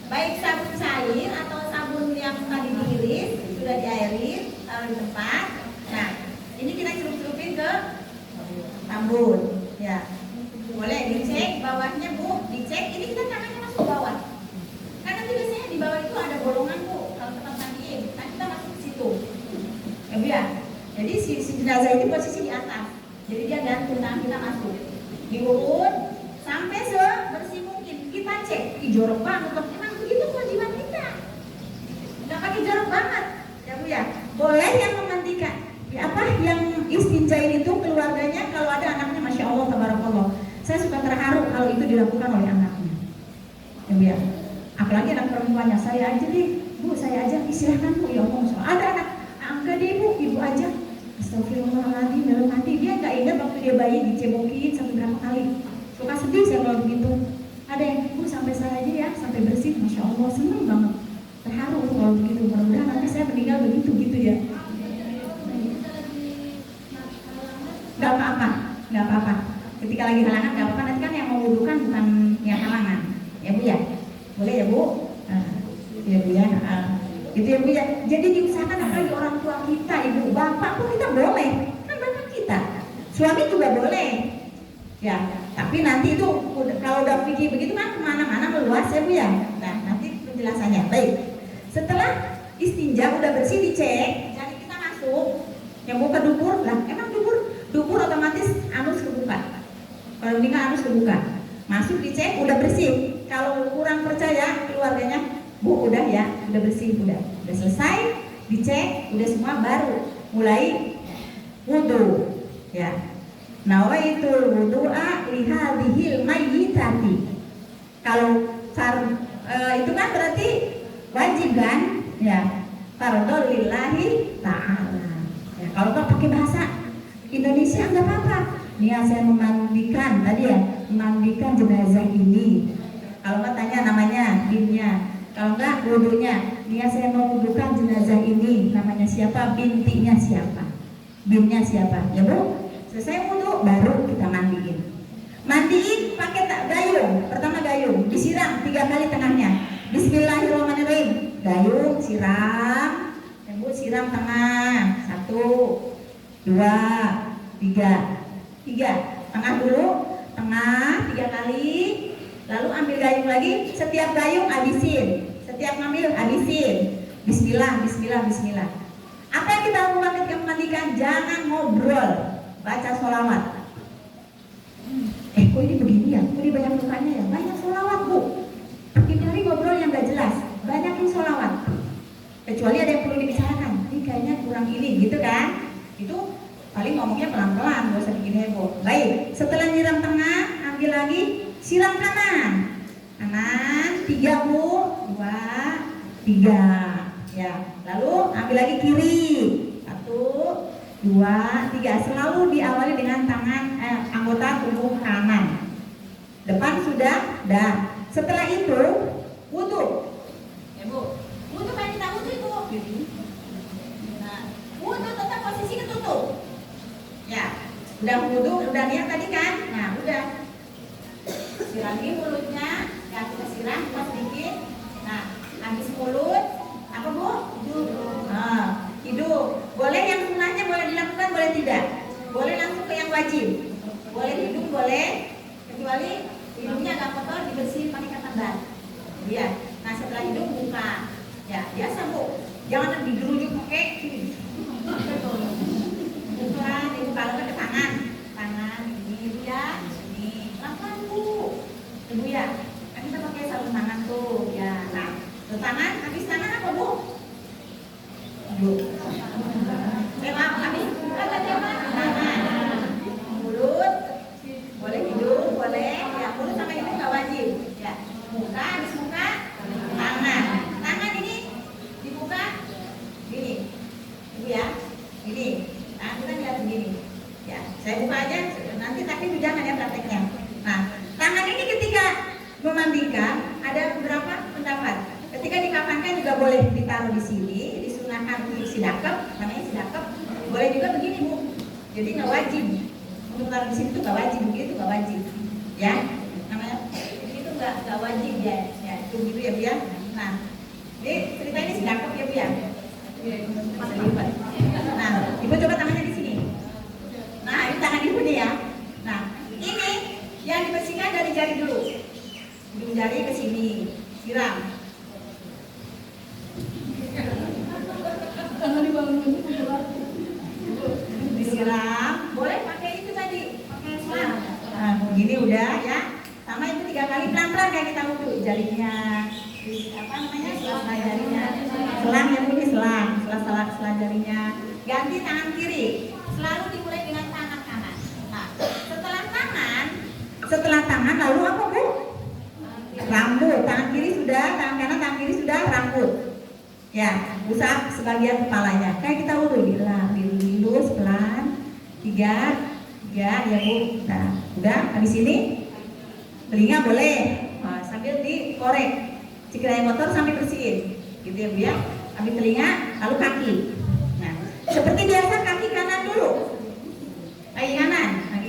Baik sabun cair atau sabun yang tadi diiris, sudah diairin, taruh di tempat. Nah, ini kita celup-celupin ke tambun. Ya, boleh dicek bawahnya Bu, dicek. Ini kita tangannya masuk bawah. Karena nanti biasanya di bawah itu ada bolongan Bu. Kalau tempat mandiin, nah kita masuk ke situ. Ya Bu ya. Jadi si jenazah ini posisi di atas. Jadi dia gantung tangan kita masuk. Diurut sampai sebersih mungkin. Kita cek, jorok banget. Emang begitu kewajiban kita. Nggak pakai jorok banget, ya Bu ya. Boleh yang memandikan. Ya, apa yang istinjain itu keluarganya kalau ada anaknya, masya Allah, tabarakallah. Saya suka terharu kalau itu dilakukan oleh anaknya. Ya Bu ya. Apalagi anak perempuannya, saya aja deh, Bu, saya aja, silahkan Bu, ya Allah. Ada anak, enggak deh Bu, ibu aja. Astagfirullahaladzim, dalam hati dia nggak ingat waktu dia bayi dicebokin sampai berapa kali. Suka sedih saya kalau begitu. Ada yang, Bu, sampai saya aja ya, sampai bersih, masya Allah, seneng banget. Terharu kalau begitu. Mudah-mudahan nanti saya meninggal begitu gitu ya. Nggak apa-apa, nggak apa-apa. Ketika lagi halangan nggak apa-apa. Nanti kan yang membutuhkan bukan yang halangan, ya Bu ya. Boleh ya Bu? Ya Bu ya. Gitu ya Bu ya. Jadi diusahakan apalagi orang tua kita, ibu, bapak pun kita boleh. Kan bapak kita. Suami juga boleh. Ya. Tapi nanti itu kalau udah pikir begitu kan kemana-mana meluas ya Bu ya. Nah nanti penjelasannya. Baik. Setelah istinja udah bersih dicek, jadi kita masuk. Yang mau ke dubur lah. Emang dubur otomatis anus kebuka. Kalau meninggal anus kebuka. Masuk dicek udah bersih. Kalau kurang percaya keluarganya, Bu udah ya, udah bersih, udah selesai, dicek, udah semua baru mulai wudu, ya. Nawaitul wudu'a lihadhil mayyitati. Kalau itu kan berarti wajib kan, ya. Fardhu lillahi ta'ala. Ya, kalau nggak pakai bahasa Indonesia nggak apa-apa. Nih saya memandikan tadi ya, memandikan jenazah ini. Kalau nggak tanya namanya, binnya. Kalau enggak wudunya, dia saya mau wudukan jenazah ini, namanya siapa, bintinya siapa, binnya siapa, ya Bu. Selesai wudu, baru kita mandiin. Mandiin pakai gayung. Pertama gayung, disiram 3 kali tengahnya. Bismillahirrahmanirrahim. Gayung siram, ya Bu, siram tengah. 1, 2, 3. Tengah dulu, tengah 3 kali. Lalu ambil gayung lagi, setiap gayung habisin, setiap ngambil habisin. Bismillah, bismillah, bismillah. Apa yang kita memandikan? Jangan ngobrol, baca sholawat. Kok ini begini ya? Kok ini banyak lukanya ya? Banyak sholawat Bu. Hindari ngobrol yang gak jelas, banyakin sholawat. Kecuali ada yang perlu dibicarakan, ini kayaknya kurang ini, gitu kan? Itu paling ngomongnya pelan-pelan, gak usah bikin heboh. Baik, setelah nyiram tengah, ambil lagi. Siram kanan, 3 Bu, 2, 3, ya. Lalu ambil lagi kiri, 1, 2, 3. Selalu diawali dengan tangan anggota tubuh kanan. Depan sudah, dah. Setelah itu wudu, ya Bu. Wudu kan kita wudu itu. Nah, wudu tetap posisi ketutup. Ya, udah wudu, udah niat tadi kan? Nah, udah. Sirami mulutnya, ya kita siram sedikit. Nah, habis mulut, apa Bu? Hidung. Nah, hidung. Boleh yang sunnahnya boleh dilakukan, boleh tidak. Boleh langsung ke yang wajib. Boleh hidung, boleh. Kecuali hidungnya agak kotor, dibersihin pakai kata. Ya. Nah, setelah hidung buka. Ya, biasa Bu. Jangan digerujuk pakai ini. Bukan, dibuka lagi ke tangan. Tangan ini ya. Ibu ya, kan kita pakai sarung tangan tuh, ya. Nah, tangan, habis tangan apa Bu? Bu. Habis tangan, mulut, boleh hidung, boleh, ya mulut sama hidung nggak wajib, ya. Muka, habis muka, tangan ini dibuka, gini, Ibu ya, gini. Nah, kita lihat begini, ya. Saya buka aja, nanti tapi jangan ya prakteknya. Nah. Tangan ini ketika memandikan ada beberapa pendapat. Ketika dikafankan juga boleh ditaruh di sini, disunahkan untuk sidakep, namanya sidakep. Boleh juga begini Bu. Jadi nggak wajib untuk taruh di sini tuh nggak wajib, begitu nggak wajib, ya. Namanya itu nggak wajib ya. gitu gitu ya Bu ya. Nah, ini cerita ini sedekap ya Bu ya. Selipat. Nah, Ibu coba tangannya di sini. Nah, ini tangan Ibu nih ya. Nah, ini yang dibersihkan dari jari dulu. Ujung jari ke sini, siram. Disiram, boleh pakai itu tadi, pakai selang. Nah, begini udah ya. Sama itu 3 kali pelan-pelan kayak kita wudhu. Jarinya, apa namanya? Sela jarinya. Selang yang ini selang, sela jarinya. Ganti tangan kiri. Selalu dimulai dengan tangan kanan. Nah, setelah tangan lalu apa Bu? Rambut. Tangan kiri sudah, tangan kanan, tangan kiri sudah, rambut. Ya, usap sebagian kepalanya. Kayak kita wudhu, dilus pelan. 3 ya Bu. Nah, udah habis ini telinga boleh sambil dikorek. Cikirai motor sampai bersihin. Gitu ya Bu ya. Habis telinga, lalu kaki. Nah, seperti biasa kaki kanan dulu. Kaki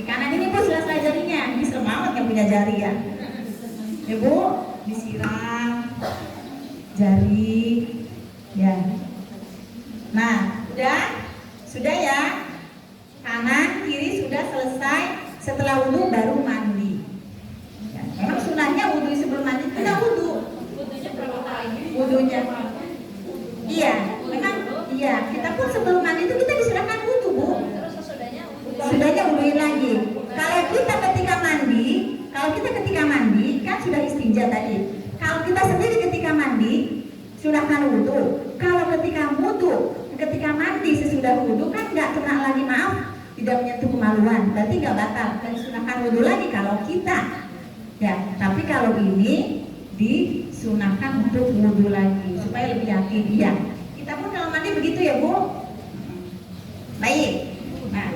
kanan ini Bu sela-sela jarinya. Ini serem amat yang punya jari ya. Ya Bu, disiram jari. Ya. Nah, sudah ya. Kanan, kiri sudah selesai. Setelah wudhu baru mandi. Ya, memang sunahnya wudhu sebelum mandi kita wudhu. Wudhunya berapa kali? Wudhunya. Iya, memang iya. Kita pun sebelum mandi itu kita diserahkan wudhu Bu. Terus sesudahnya Sudahnya wudhuin lagi. Kalau kita ketika mandi kan sudah istinja tadi. Kalau kita sendiri ketika mandi silahkan wudhu. Kalau ketika mandi sesudah wudhu kan nggak kena lagi, maaf, tidak menyentuh kemaluan, berarti nggak batal. Dan disunahkan wudhu lagi kalau kita. Ya, tapi kalau ini disunahkan untuk wudhu lagi supaya lebih yakin. Iya, kita pun kalau mandi begitu ya Bu. Baik. Nah,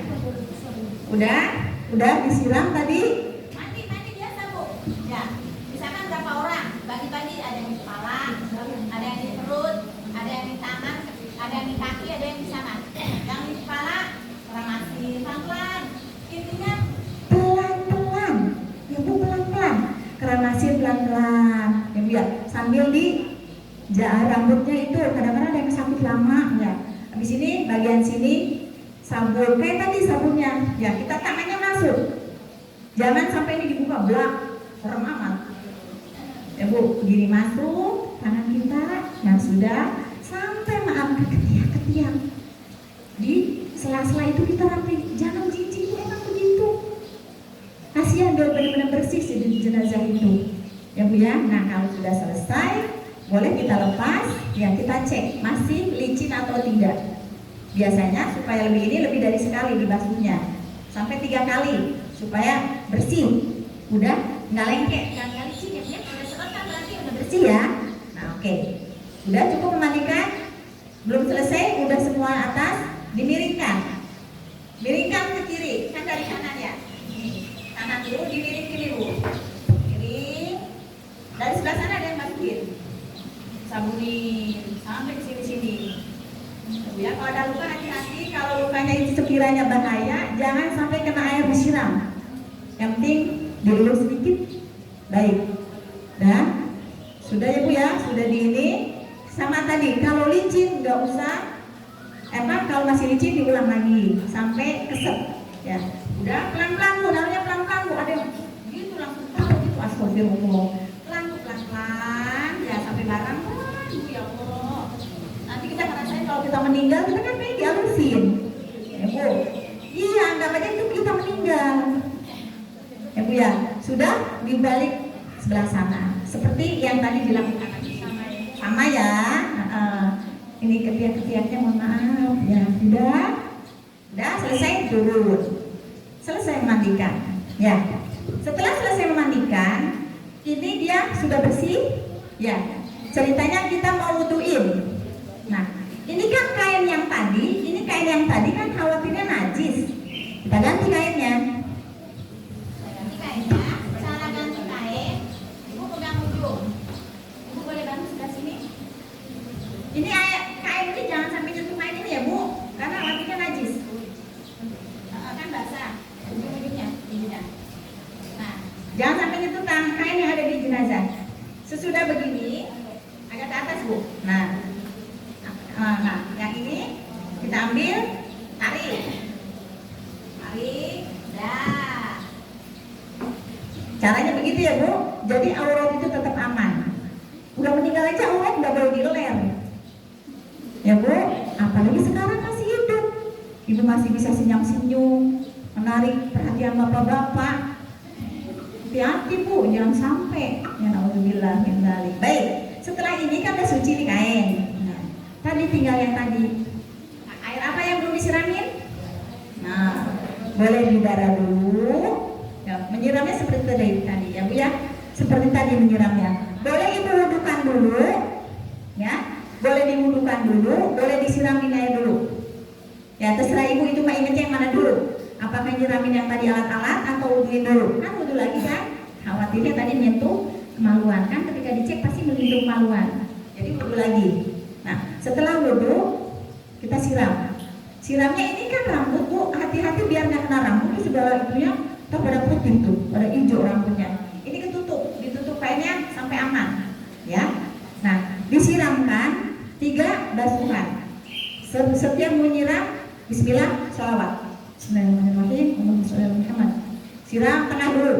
udah disiram tadi. Mandi biasa Bu. Ya, misalkan berapa orang? Bagi-bagi, ada yang di kepala, ada yang di perut, ada yang di tangan, ada yang di kaki, ada yang di sana. Yang di kepala masih pelan-pelan. Intinya pelan-pelan. Ya Bu, pelan-pelan. Keramasin pelan-pelan. Ya Bu ya, sambil di rambutnya itu kadang-kadang ada yang sakit lama ya. Habis ini bagian sini sabun kayak tadi sabunnya. Ya, kita tangannya masuk. Jangan sampai ini dibuka blak. Serem amat. Ya Bu, begini masuk tangan kita yang sudah sampai maaf ke ketiak. Di sela-sela itu kita rapi, jangan jijik, emang begitu. Kasihan dia benar-benar bersih di jenazah itu. Ya Bu ya. Nah, kalau sudah selesai, boleh kita lepas, ya kita cek masih licin atau tidak. Biasanya supaya lebih dari sekali dibasuhnya, sampai 3 kali supaya bersih. Udah nggak lengket, nggak licin ya, udah selesai berarti udah bersih ya. Nah oke, udah cukup memandikan, belum selesai, udah semua atas dimiringkan, miringkan ke kiri, kan dari kanan ya. Kanan dulu dimiring kiri dulu, miring. Dari sebelah sana ada yang masukin, sabunin sampai ke sini. Ya, kalau ada luka hati-hati, kalau lukanya itu sekiranya bahaya, jangan sampai kena air disiram. Yang penting diulur sedikit. Baik. Dan sudah ya Bu ya, sudah di ini. Sama tadi, kalau licin nggak usah. Kalau masih licin diulang lagi sampai keset. Ya, udah pelan-pelan Bu, namanya pelan-pelan Bu. Ada yang gitu langsung tahu gitu, astagfirullah. Pelan-pelan, ya sampai barang pelan Bu, ya Allah. Nanti kita ngerasain kalau kita meninggal, kita kan pengen dihalusin. Ya Bu. Iya, anggap aja itu kita meninggal. Ya Bu ya, sudah dibalik sebelah sana. Seperti yang tadi dilakukan sama ya. Ini ketiak-ketiaknya mohon maaf ya. Sudah selesai turun. Selesai memandikan. Ya. Setelah selesai memandikan, ini dia sudah bersih. Ya. Ceritanya kita mau wuduin. Nah, ini kan kain yang tadi kan khawatirnya najis. Kita ganti kainnya. Cara ganti kain, Ibu pegang ujung. Ibu boleh bantu sebelah sini. Ini kain ini jangan sampai nyentuh kain ini ya Bu, karena khawatirnya najis. Kan basah ujung-ujungnya. Nah, jangan sampai nyentuh kain yang ada di jenazah. Sesudah begini, Caranya begitu ya Bu. Jadi aurat itu tetap aman. Udah meninggal aja aurat nggak boleh dilem. Ya Bu, apalagi sekarang masih hidup. Ibu masih bisa senyum-senyum, menarik perhatian bapak-bapak. Hati-hati Bu, jangan sampai. Ya naudzubillah min dzalik. Baik, setelah ini kan udah suci nih kain. Nah, tadi tinggal yang tadi. Nah, air apa yang belum disiramin? Nah, boleh didara dulu. Ya, menyiramnya seperti tadi ya Bu ya. Seperti tadi menyiramnya. Boleh Ibu wudukan dulu. Ya, boleh diwudukan dulu, boleh disiramin air dulu. Ya, terserah Ibu itu mah ingetnya yang mana dulu. Apakah nyiramin yang tadi alat-alat atau wuduin dulu? Kan wudu lagi kan? Khawatirnya tadi menyentuh kemaluan kan, ketika dicek pasti menyentuh kemaluan. Jadi wudu lagi. Nah, setelah wudu kita siram. Siramnya ini kan rambut Bu, hati-hati biar nggak kena rambut tuh segala itunya, tuh pada putih tuh, pada hijau rambutnya. Ini ditutup kainnya sampai aman, ya. Nah, disiramkan 3 basuhan. Setiap mau nyiram, Bismillah, sholawat. Bismillahirrahmanirrahim. Allahumma sholli ala Muhammad. Siram tengah dulu.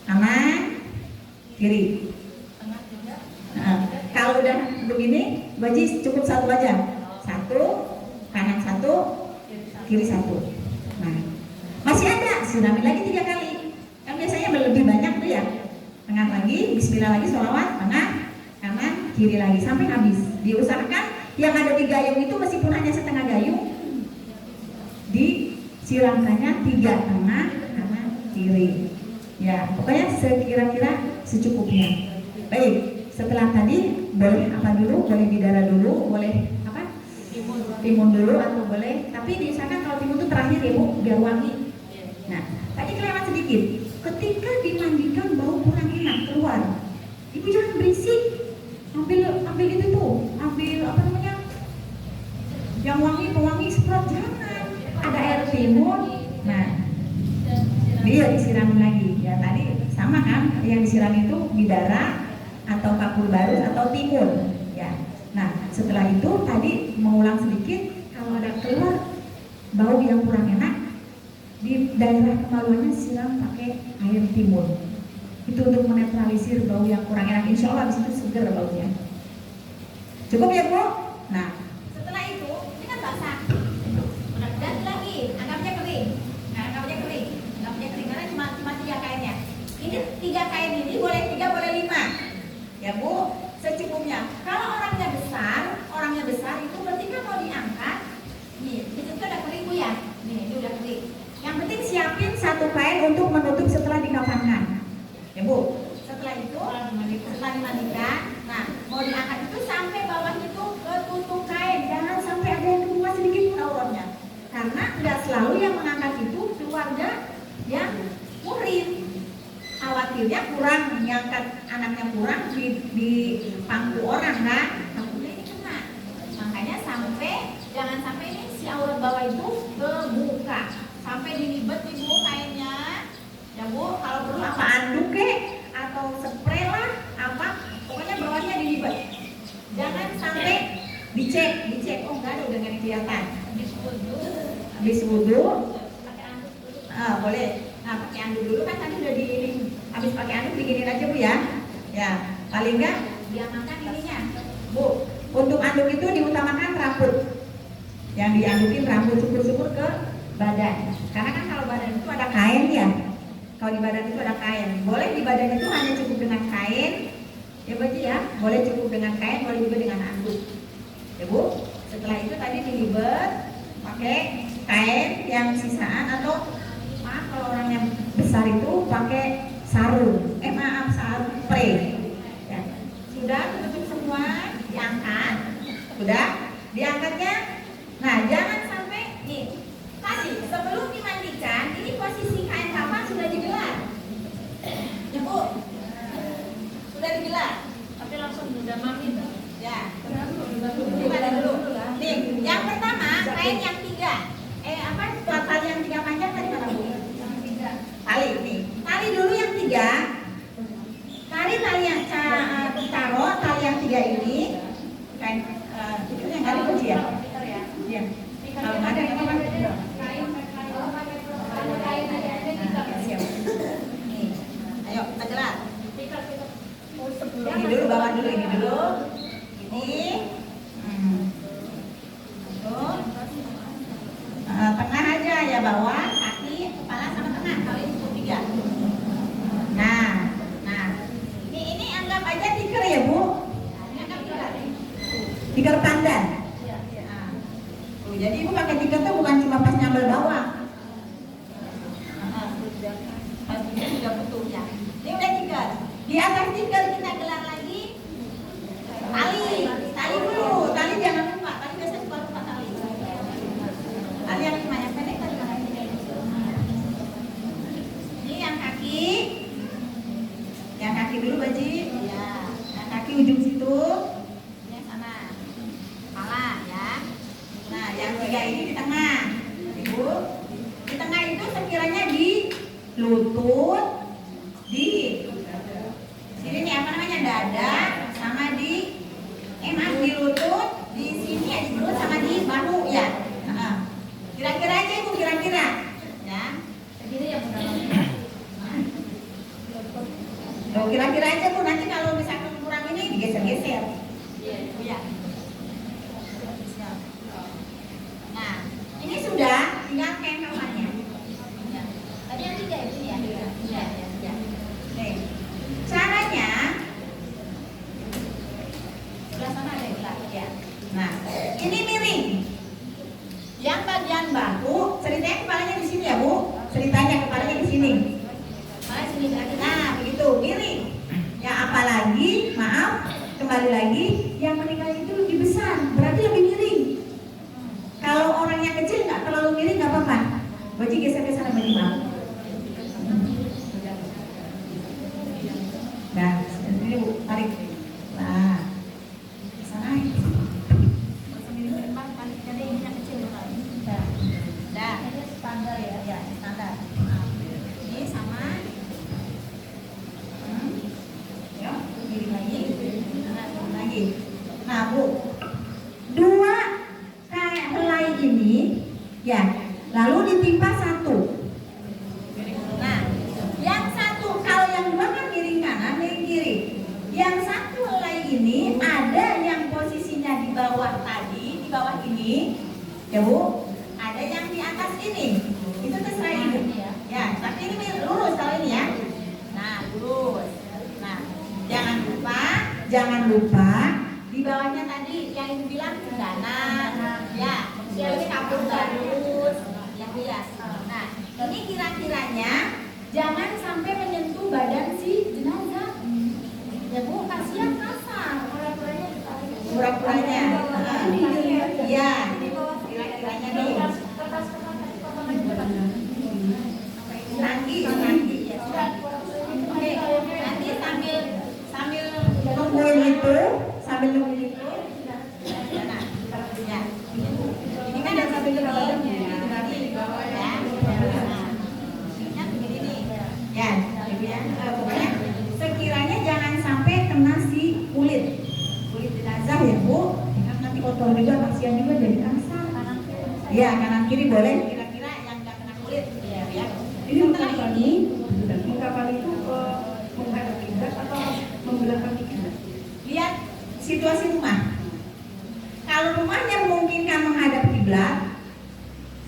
Kanan, kiri. Nah, kalau udah begini, baji cukup 1 aja. 1, kanan 1, kiri 1. Nah, masih ada, siramin lagi 3 kali. Kan biasanya lebih banyak tuh ya. Tengah lagi, Bismillah lagi, sholawat, tengah, kanan, kiri lagi sampai habis. Diusahakan yang ada di gayung itu meskipun hanya setengah gayung, disiramkannya 3, tengah, kanan, kiri. Ya, pokoknya sekira-kira secukupnya. Baik, setelah tadi boleh apa dulu? Boleh didara dulu, boleh apa? Timun dulu atau boleh, tapi diusahakan kalau timun itu terakhir ya Bu, biar wangi. Nah, tadi kelewat sedikit. Ketika dimandikan bau kurang enak keluar, Ibu jangan berisik. Ambil gitu tuh, ambil apa namanya? Yang wangi, pewangi semprot, jangan. Ada air timun. Nah, dia disiramin lagi. Ya tadi sama kan, yang disiram itu bidara atau kapur barus atau timun. Ya. Nah, setelah itu tadi mengulang sedikit, kalau ada keluar bau yang kurang enak di daerah kemaluannya siram pakai air timun. Itu untuk menetralisir bau yang kurang enak. Insya Allah di situ seger baunya. Cukup ya Bu? Nah, setelah itu ini kan basah. Ganti lagi, anggapnya kering. Anggapnya kering karena cuma 3 kainnya. Ini 3 kain ini boleh 3 boleh 5. Ya Bu, secukupnya. Kalau orangnya besar itu ketika mau diangkat, nih, itu udah kering Bu ya. Nih, ini udah kering. Yang penting siapin 1 kain untuk menutup setelah dikafankan. Ya Bu, setelah itu setelah dimandikan, nah mau diangkat itu sampai bawahnya itu ketutup kain, jangan sampai ada yang keluar sedikit pun auratnya. Karena tidak selalu yang mengangkat itu keluarga yang murim. Khawatirnya kurang, mengangkat anaknya kurang di pangku orang kan, takutnya ini kena. Makanya jangan sampai ini si aurat bawah itu kebuka, sampai dilibet Ibu kainnya. Ya Bu, kalau perlu apa anduk atau spray lah, apa, pokoknya bawahnya dilibet. Jangan sampai dicek, oh enggak ada, udah nggak kelihatan. Habis wudu, boleh. Nah, pakai anduk dulu kan tadi udah habis pakai anduk diginin aja Bu ya. Ya, paling enggak diamankan ininya. Bu, untuk anduk itu diutamakan rambut. Yang diandukin rambut, syukur-syukur ke badan. Karena kan kalau badan itu ada kain ya. Kalau di badan itu ada kain, boleh di badan itu hanya cukup dengan kain, ya Bu ya, boleh cukup dengan kain, boleh juga dengan anduk, ya Bu. Setelah itu tadi dilibet pakai kain yang sisaan atau maaf kalau orang yang besar itu pakai sarung, sarung spray. Ya. Sudah tutup semua, diangkat, sudah diangkatnya. Nah jangan sampai nih. Tadi sebelum dimandikan, ini posisi kain kafan sudah digelar. Ya Bu, sudah digelar. Tapi langsung udah mandi. Ya. Gimana dulu? Nih, yang pertama kain yang 3. Tali yang 3 panjang tadi mana Bu? Yang 3. Tali nih. Tali dulu yang 3. Tali yang taruh tali yang 3 ini. Kain itu yang kali kunci ya? Iya. Kalau nggak ada yang apa-apa. bawah, kaki, kepala sama tengah. Kalau ini cukup 3. Nah, ini anggap aja tikar ya Bu. Anggap tikar. Tikar pandan. Nah, jadi Ibu pakai tikar tuh bukan cuma pas nyambel bawang. Sudah butuh ya. Ini udah tikar. Di atas tikar kita gelar lagi tali dulu. Tali jangan lupa. Tali biasanya suka lupa tali. Tali yang banyak pendek tali mana ini? Ini yang kaki. Yang kaki dulu Baji. Ya. Yang kaki ujung situ. Ini sana. Kepala ya. Nah, yang 3 ini di tengah. Ibu. Di tengah itu sekiranya di lutut, di sini nih apa namanya dada, sama di di lutut, di sini ya di perut sama di bahu ya. Kira-kira aja Ibu, kira-kira ya. Segini ya benar. Kira-kira aja Bu, nanti kalau misalkan kurang ini digeser-geser. Iya. Ya. Nah, ini sudah, tinggal kengkamannya. Tadi yang 3 itu ya. Iya. Nih, caranya Sebelah sana ada yang gelar ya. nah, ini miring. Yang bagian bahu, ceritanya kepalanya di sini ya Bu. Ceritanya kepalanya di sini. Malah sini lagi. Nah, begitu miring. Ya apalagi, maaf, kembali lagi, yang meninggal itu lebih besar, berarti lebih miring. Kalau orang yang kecil nggak terlalu miring nggak apa-apa. Baji geser-geser sama di bawah. Nah, ini Bu, tarik. Nah, sana. Jadi ini yang kecil kan. Dah. Ini standar ya. Ya, standar. Ini sama. Ya, miring lagi. Lagi. Nah, Bu, 2 kayak helai ini, ya, lalu ditimpa 1. Nah, yang 1 kalau yang 2 kan miring kanan, miring kiri. Yang 1 helai ini ada yang posisinya di bawah tadi, di bawah ini, ya Bu. Ada yang di atas ini. Itu terserah Ibu. Ya, tapi ini lurus kalau ini ya. Nah, lurus. Nah, jangan lupa di bawahnya tadi yang Ibu bilang kanan. Ya, ini kabur lurus. Yang bias. Nah, ini kira-kiranya jangan sampai menyentuh badan si jenazah. Ya Bu, kasihan kasar. Pura-puranya. Iya, kira-kiranya nih. Nanti ya. Oke, nanti sambil nungguin itu, nah, ya. Ini kan ada sambil begini, ya. Nah, begini nih. Ya, Ibu ya. Pokoknya sekiranya jangan sampai kena si kulit jenazah ya Bu. Nanti kotor juga, kasihan juga jadi kasar. Ya, kanan kiri boleh. Kira-kira yang nggak kena kulit. Ya. Ini mengkapan itu menghadap kiblat atau membelakangi kiblat? Lihat situasi rumah. Kalau rumahnya memungkinkan menghadap kiblat,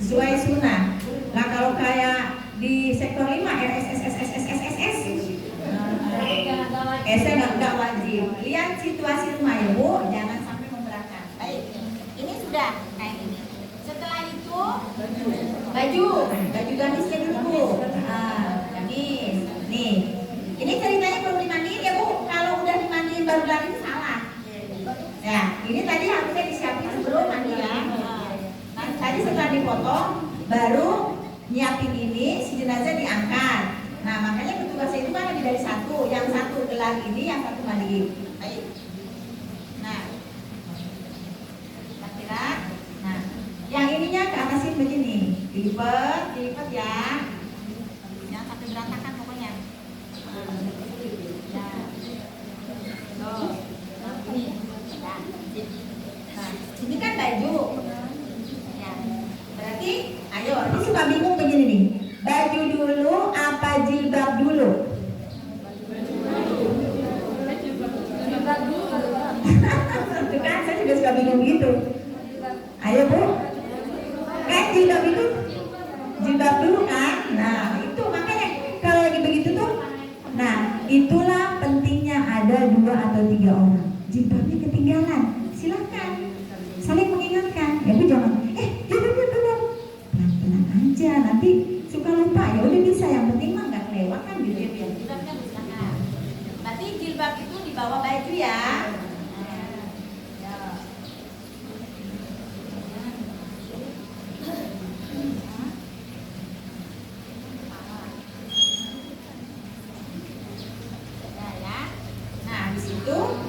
sesuai sunnah. Nah kalau kayak di sektor 5 RSSSSSSS, nggak wajib. Lihat situasi rumah ya Bu, jangan sampai memberatkan. Baik, ini sudah kayak ini. Setelah itu baju gamisnya dulu Bu. Gamis. Nih, ini ceritanya belum dimandiin ya Bu. Kalau udah dimandiin baru lari itu salah. Ya, ini tadi harusnya disiapin sebelum mandi ya. Nah, tadi setelah dipotong, baru nyiapin ini, si jenazah diangkat. Nah, makanya petugasnya itu kan lebih dari 1. Yang 1 gelar ini, yang 1 mandiin. Baik. Nah, kira-kira. Nah, yang ininya ke atasin begini, dilipat ya. Jangan sampai berantakan pokoknya. Ya. Tuh. Ini. Ya. Nah, ini kan baju. Ya. Berarti, ayo, ini suka bingung begini nih. Baju dulu apa jilbab dulu? Itu kan saya juga suka bingung gitu. Ayo Bu. Kan jilbab itu jilbab dulu kan. Nah itu makanya kalau lagi begitu tuh, nah itulah pentingnya ada 2 atau 3 orang. Jilbabnya ketinggalan, silakan saling mengingatkan. Ya Bu, jangan jilbabnya belum, pelan-pelan aja, nanti suka lupa. Ya udah bisa, yang penting mah nggak kelewat kan gitu ya. Jilbabnya silakan. Berarti jilbab itu di bawah baju ya.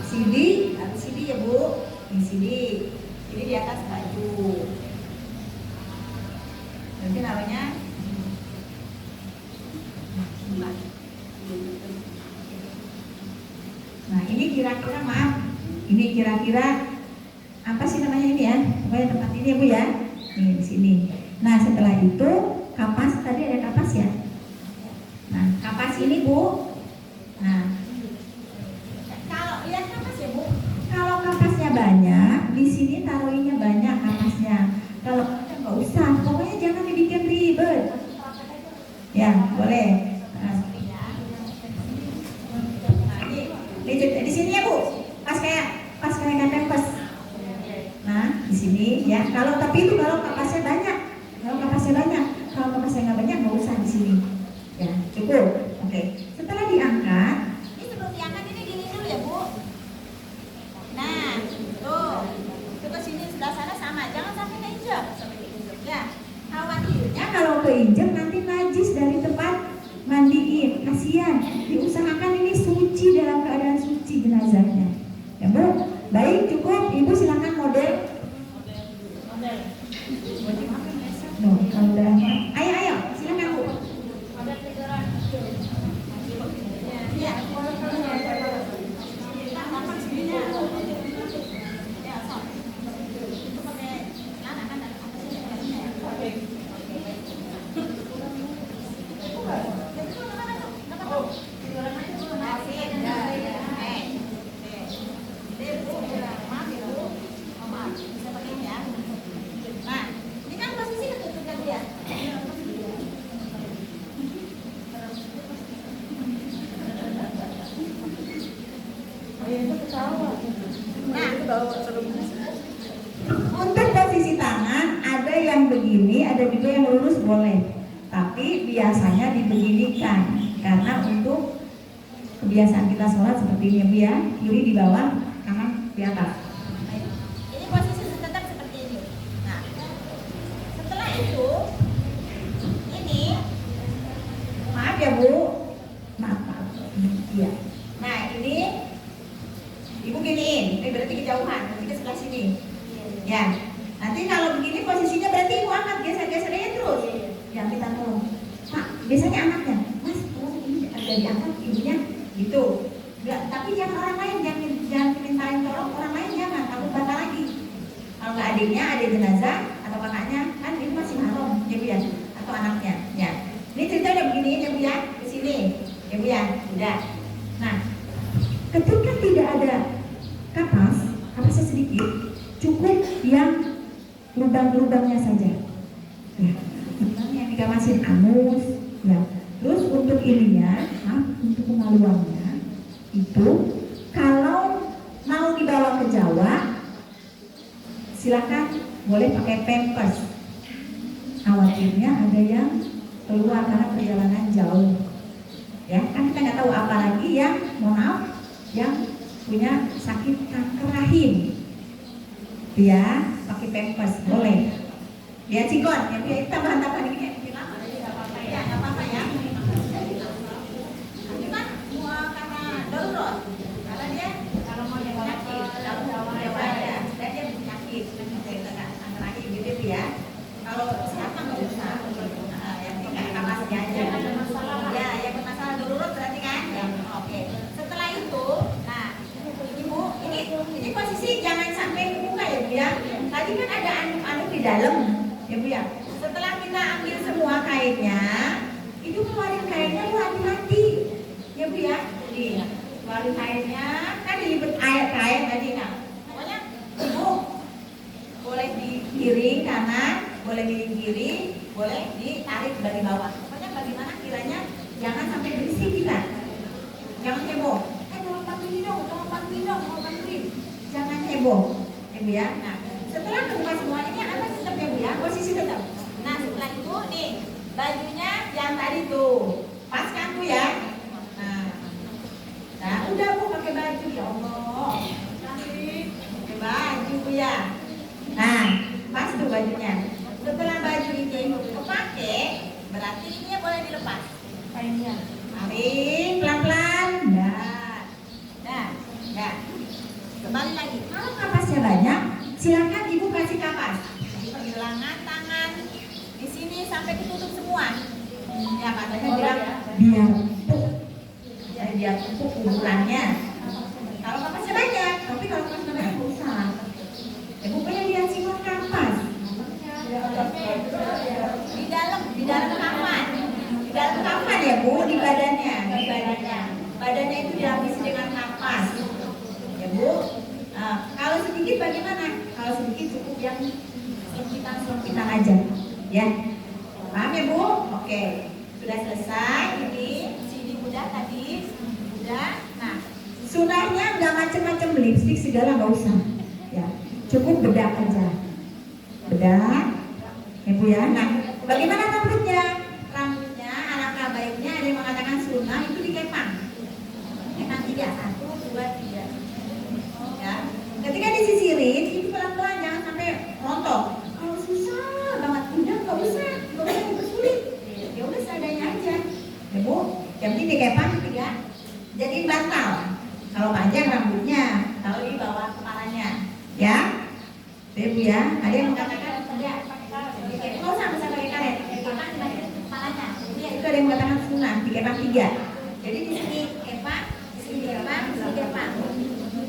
CD, habis CD ya Bu, ini CD di atas baju. Nanti namanya nah ini kira-kira, maaf, ini kira-kira apa sih namanya ini ya, pokoknya tempat ini ya Bu ya, ini di sini. Nah setelah itu kapas, tadi ada kapas ya. Nah kapas ini Bu, nah kalau kapasnya banyak, di sini taruhinnya banyak kapasnya. Kalau nggak usah, pokoknya jangan dibikin ribet. Ya, boleh. Nah, di sini ya Bu, pas kayak Pampers. Nah, di sini ya. Tapi itu kalau kapasnya banyak, kalau kapasnya nggak banyak nggak usah di sini. Ya, cukup. Oke. Setelah diangkat. Ini sebelum diangkat ini gini dulu ya Bu. Nah, tuh, itu ke sini sebelah sana sama, jangan sampai keinjak. Ya, khawatirnya Kalau keinjek nanti najis dari tempat mandiin, kasihan. Diusahakan ini suci, dalam keadaan suci jenazahnya. Ya Bu, baik, cukup. Ibu silakan model. No, kalau udah, ayo, silakan Bu. ya. Untuk posisi tangan ada yang begini, ada juga yang lurus boleh. Tapi biasanya dibeginikan karena untuk kebiasaan kita sholat seperti ini ya Bu ya. Kiri di bawah, kanan di atas. Ini posisi tetap seperti ini. Nah, setelah itu, ini, Maaf ya Bu. Maaf. Iya. Nah ini Ibu giniin, ini berarti kejauhan, nanti ke sebelah sini. Ya, nanti kalau begini posisinya berarti Ibu angkat, geser-geser aja terus. Yang kita tolong. Pak, biasanya anaknya, Mas, tolong ini agak diangkat ibunya, gitu. Enggak, tapi jangan orang lain, jangan mintain tolong orang lain, jangan, takut batal lagi. Kalau nggak adiknya, adik jenazah atau kakaknya, kan itu masih mahrum, ya Bu ya, atau anaknya. Ya, ini cerita udah begini ya Bu ya, ke sini, ya Bu ya, udah. Nah, ketika tidak ada kapasnya sedikit, cukup yang lubang-lubangnya saja. Ya, lubang yang dikamasin anus. Ya, terus untuk ininya, untuk kemaluannya itu, kalau mau dibawa ke Jawa, silakan boleh pakai Pampers. Khawatirnya ada yang keluar karena perjalanan jauh. Ya, kan kita nggak tahu, apalagi yang, mohon maaf, yang punya sakit kanker rahim, ya pakai Pampers boleh. Ya cikon, ya biar tambahan dikit ya, nggak apa-apa ya. Ini kan karena darurat, karena dia kalau mau yang sakit, dan dia penyakit, kanker rahim gitu ya. Kalau sehat nggak usah, yang kayak kapasnya aja. Ya, yang bermasalah darurat berarti kan. Oke. Setelah itu, nah Ibu, ini posisi jangan sampai ke muka ya Bu ya. Tadi kan ada anu di dalam ya Bu ya. Setelah kita ambil semua kainnya, itu keluarin kainnya lu hati-hati ya Bu ya. Jadi keluarin kainnya, kan dilipet kain tadi. Nah pokoknya Ibu boleh di kiri kanan, boleh milih kiri, boleh ditarik dari bawah. Pokoknya bagaimana kiranya jangan sampai berisik kita. Jangan heboh. Tolong bantuin dong, mau bantuin. Jangan heboh, ya Bu ya. Nah, setelah kebuka semua ini apa sistemnya Bu ya? Posisi tetap. Nah, setelah itu nih bajunya yang tadi tuh paskan tuh ya. Nah, udah Bu pakai baju ya Allah. Pakai baju Bu ya. Nah, pas tuh bajunya. Setelah baju ini kepake, berarti ini boleh dilepas. Kainnya. Tarik pelan-pelan. Dah. Kembali lagi. Kalau kapasnya banyak, silakan Ibu kasih kapas. Di pergelangan tangan, di sini sampai ditutup semua. Ya katanya bilang biar empuk. Jadi biar empuk ukurannya. Kalau kapasnya banyak, tapi kalau kapasnya banyak nggak usah. Ya pokoknya lihat sifat kapas. Di dalam kapan? Di dalam kapan ya Bu? Di badannya. Badannya itu dilapisi dengan kapas. Ya Bu. Kalau sedikit bagaimana? Kalau sedikit cukup yang selengkitan aja. Ya. Paham ya Bu? Oke. Sudah selesai. Ini CD udah tadi. Udah. Nah, sunahnya nggak macam-macam lipstik segala nggak usah. Ya. Cukup bedak aja. Bedak. Ya Bu ya. Nah, bagaimana rambutnya? Rambutnya alangkah baiknya ada yang mengatakan sunnah itu dikepang. Kepang 3, 1, 2, 3. Ya. Ketika disisirin itu pelan-pelan jangan sampai rontok. Kalau susah banget udah nggak usah bersulit. Ya udah seadanya aja. Ya Bu, yang penting dikepang 3. Jadi bantal. Kalau panjang rambutnya, kalau di bawah kepalanya. Ya. Ya Bu ya. Ada yang mengatakan tidak pakai karet. Nggak usah pakai karet. Dikepang di bagian kepalanya. Ya, itu ada yang mengatakan sunnah dikepang 3. Jadi di sini kepang, di sini kepang, di sini kepang.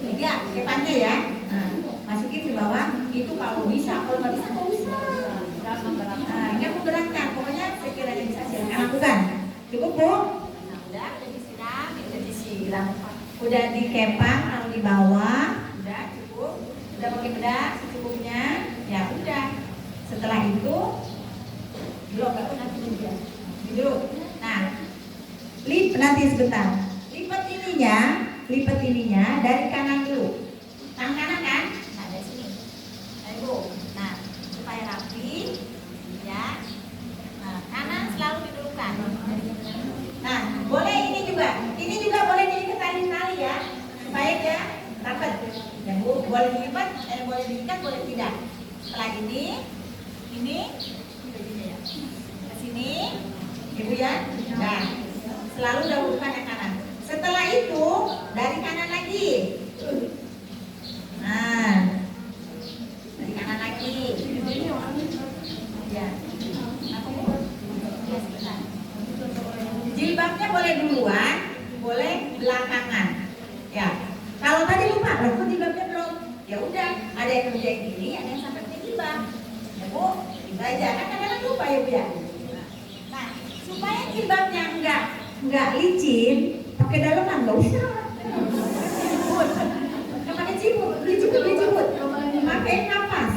3 kepangnya ya. Nah, masukin ke bawah. Itu kalau bisa, kalau nggak bisa nggak usah. Nah, ini memberatkan. Pokoknya sekiranya bisa silakan lakukan. Cukup Bu? Nah, udah disiram. Udah dikepang, kalau di bawah, udah cukup. Udah pakai bedak secukupnya. Ya udah. Setelah itu belum aku nanti dulu. Nah, nanti sebentar. Lipat ininya dari kanan dulu. Tangan kanan kan? Nah, dari sini. Ayo. Nah, supaya rapi ya. Nah, kanan selalu didulukan. Nah, boleh ini juga boleh diikat tali ya. Supaya dia rapat. Ya, Bu, boleh dilipat, boleh diikat, boleh tidak. Setelah ini begini ya. Ke sini, Ibu ya. Nah, selalu dahulukan yang kanan. Setelah itu dari kanan lagi. Nah, dari kanan lagi. Ya. Jilbabnya boleh duluan, boleh belakangan. Ya. Kalau tadi lupa, kok jilbabnya belum? Ya udah, ada yang kerjain ini, ada yang sampai punya jilbab. Ya Bu, kita aja kan kadang-kadang lupa ya Bu ya. Nah, supaya jilbabnya enggak licin, pakai daleman nggak usah. Nggak pakai ciput, diciput. Pakai kapas.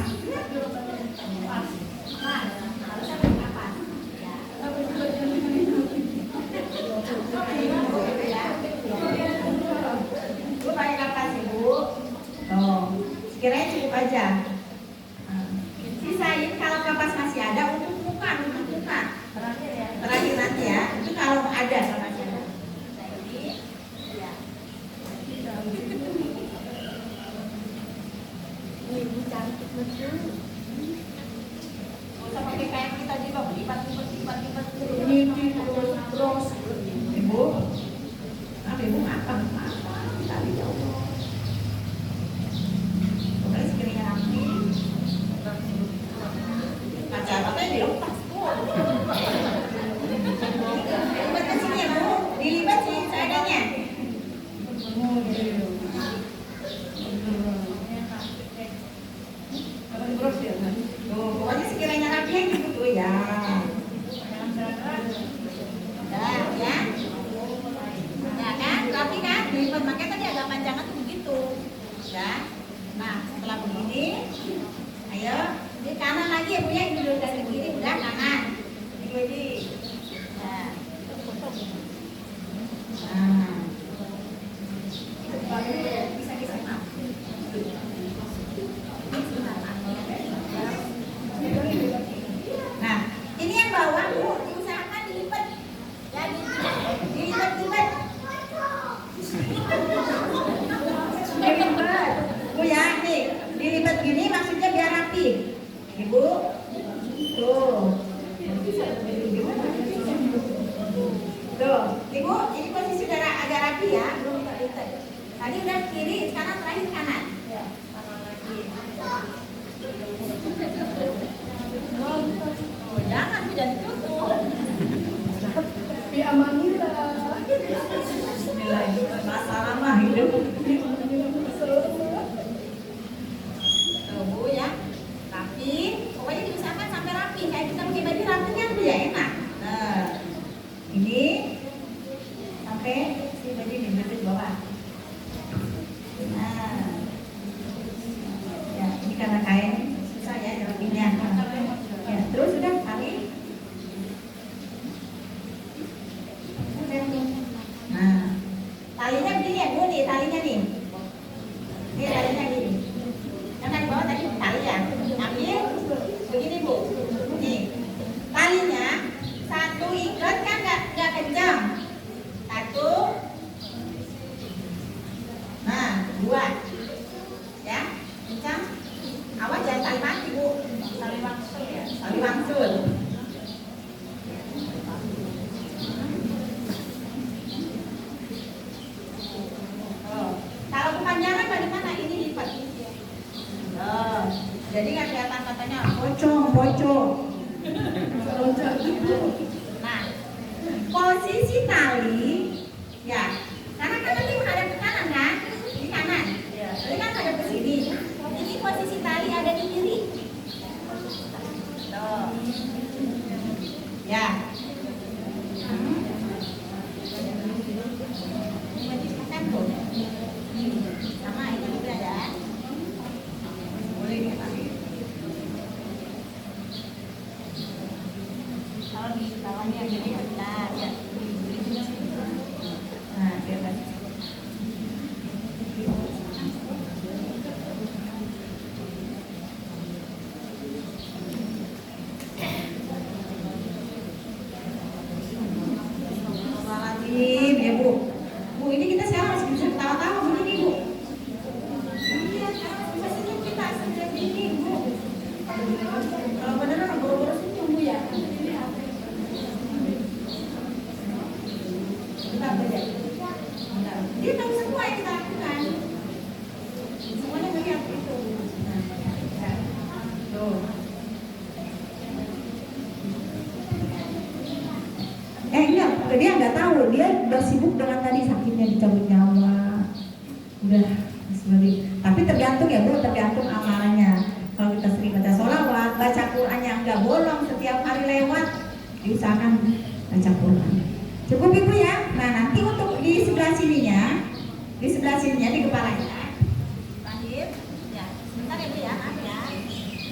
Harus pakai kapas. Bu pakai kapas Ibu. Oh, sekiranya cukup aja. Sisain kalau kapas masih ada untuk muka. Terakhir nanti ya. Itu kalau ada kapasnya. Ibu cantik betul. Gak usah pakai kain kita juga, lipat. Ini terus. Ibu, Ibu apa? Tadi ya Allah. Pokoknya sekiranya rapi. Kaca apa dilepas. Dilipat ke sini ya Bu, dilipat sih seadanya. Pokoknya sekiranya rapi aja gitu ya. Udah ya. Ya kan, rapi kan? Dilipat makanya tadi agak panjangan tuh begitu. Ya. Nah, setelah begini, ayo di kanan lagi ya Bu ya, ini dulu dari lagi ya, belum diikat. Tadi udah kiri, sekarang terakhir kanan. Ya, kanan lagi. Oh, jangan tidak ditutup. Bi amanillah. Masalah mah hidup. Tuh Bu ya, rapi. Pokoknya diusahakan sampai rapi. Kayak kita pakai baju rapi kan Bu ya, enak. Nah, ini sampai si baju ini berada di bawah. Nah, ya ini karena kain susah ya rapinya. Ya, terus sudah tarik. Nah, talinya begini ya Bu nih, talinya nih. Ini talinya gini. Jangan di bawah tadi tali ya. Ambil begini Bu. Nih, talinya satu ikat kan nggak kencang. Satu. Nah, dua. Ya, kencang. Awas jangan tali mati Bu. Tali wangsul ya. Tali wangsul. Oh, kalau kepanjangan bagaimana? Ini lipat. Oh, jadi nggak kelihatan katanya pocong. Nah, posisi tali, ya, karena kan nanti menghadap ke kanan kan? Di kanan. Jadi kan menghadap ke sini. Ini posisi tali ada di kiri. Tuh. Ya. Kan tuh. Sama ini juga ada. Boleh diketahui. Kalau di bawahnya jadi bentar ya. Nah, bebas. Astagfirullahaladzim, ya Bu. Bu, ini kita sekarang masih bisa ketawa-tawa begini Bu. Iya, sekarang bisa senyum kita sejak ini Bu. Kalau beneran boro-boro senyum Bu ya. Bentar saja. Bentar. Dia tahu semua yang kita lakukan. Semuanya melihat itu. Nah, ya. Tuh. Enggak, dia nggak tahu, dia udah sibuk dengan tadi sakitnya dicabut nyawa, udah seperti. Tapi tergantung ya Bu, tergantung amalannya. Kalau kita sering baca sholawat, baca Quran yang nggak bolong setiap hari lewat, diusahakan baca Quran. Cukup Ibu ya. Nah nanti untuk di sebelah sininya di kepalanya. Terakhir, ya sebentar ya Bu ya, maaf ya.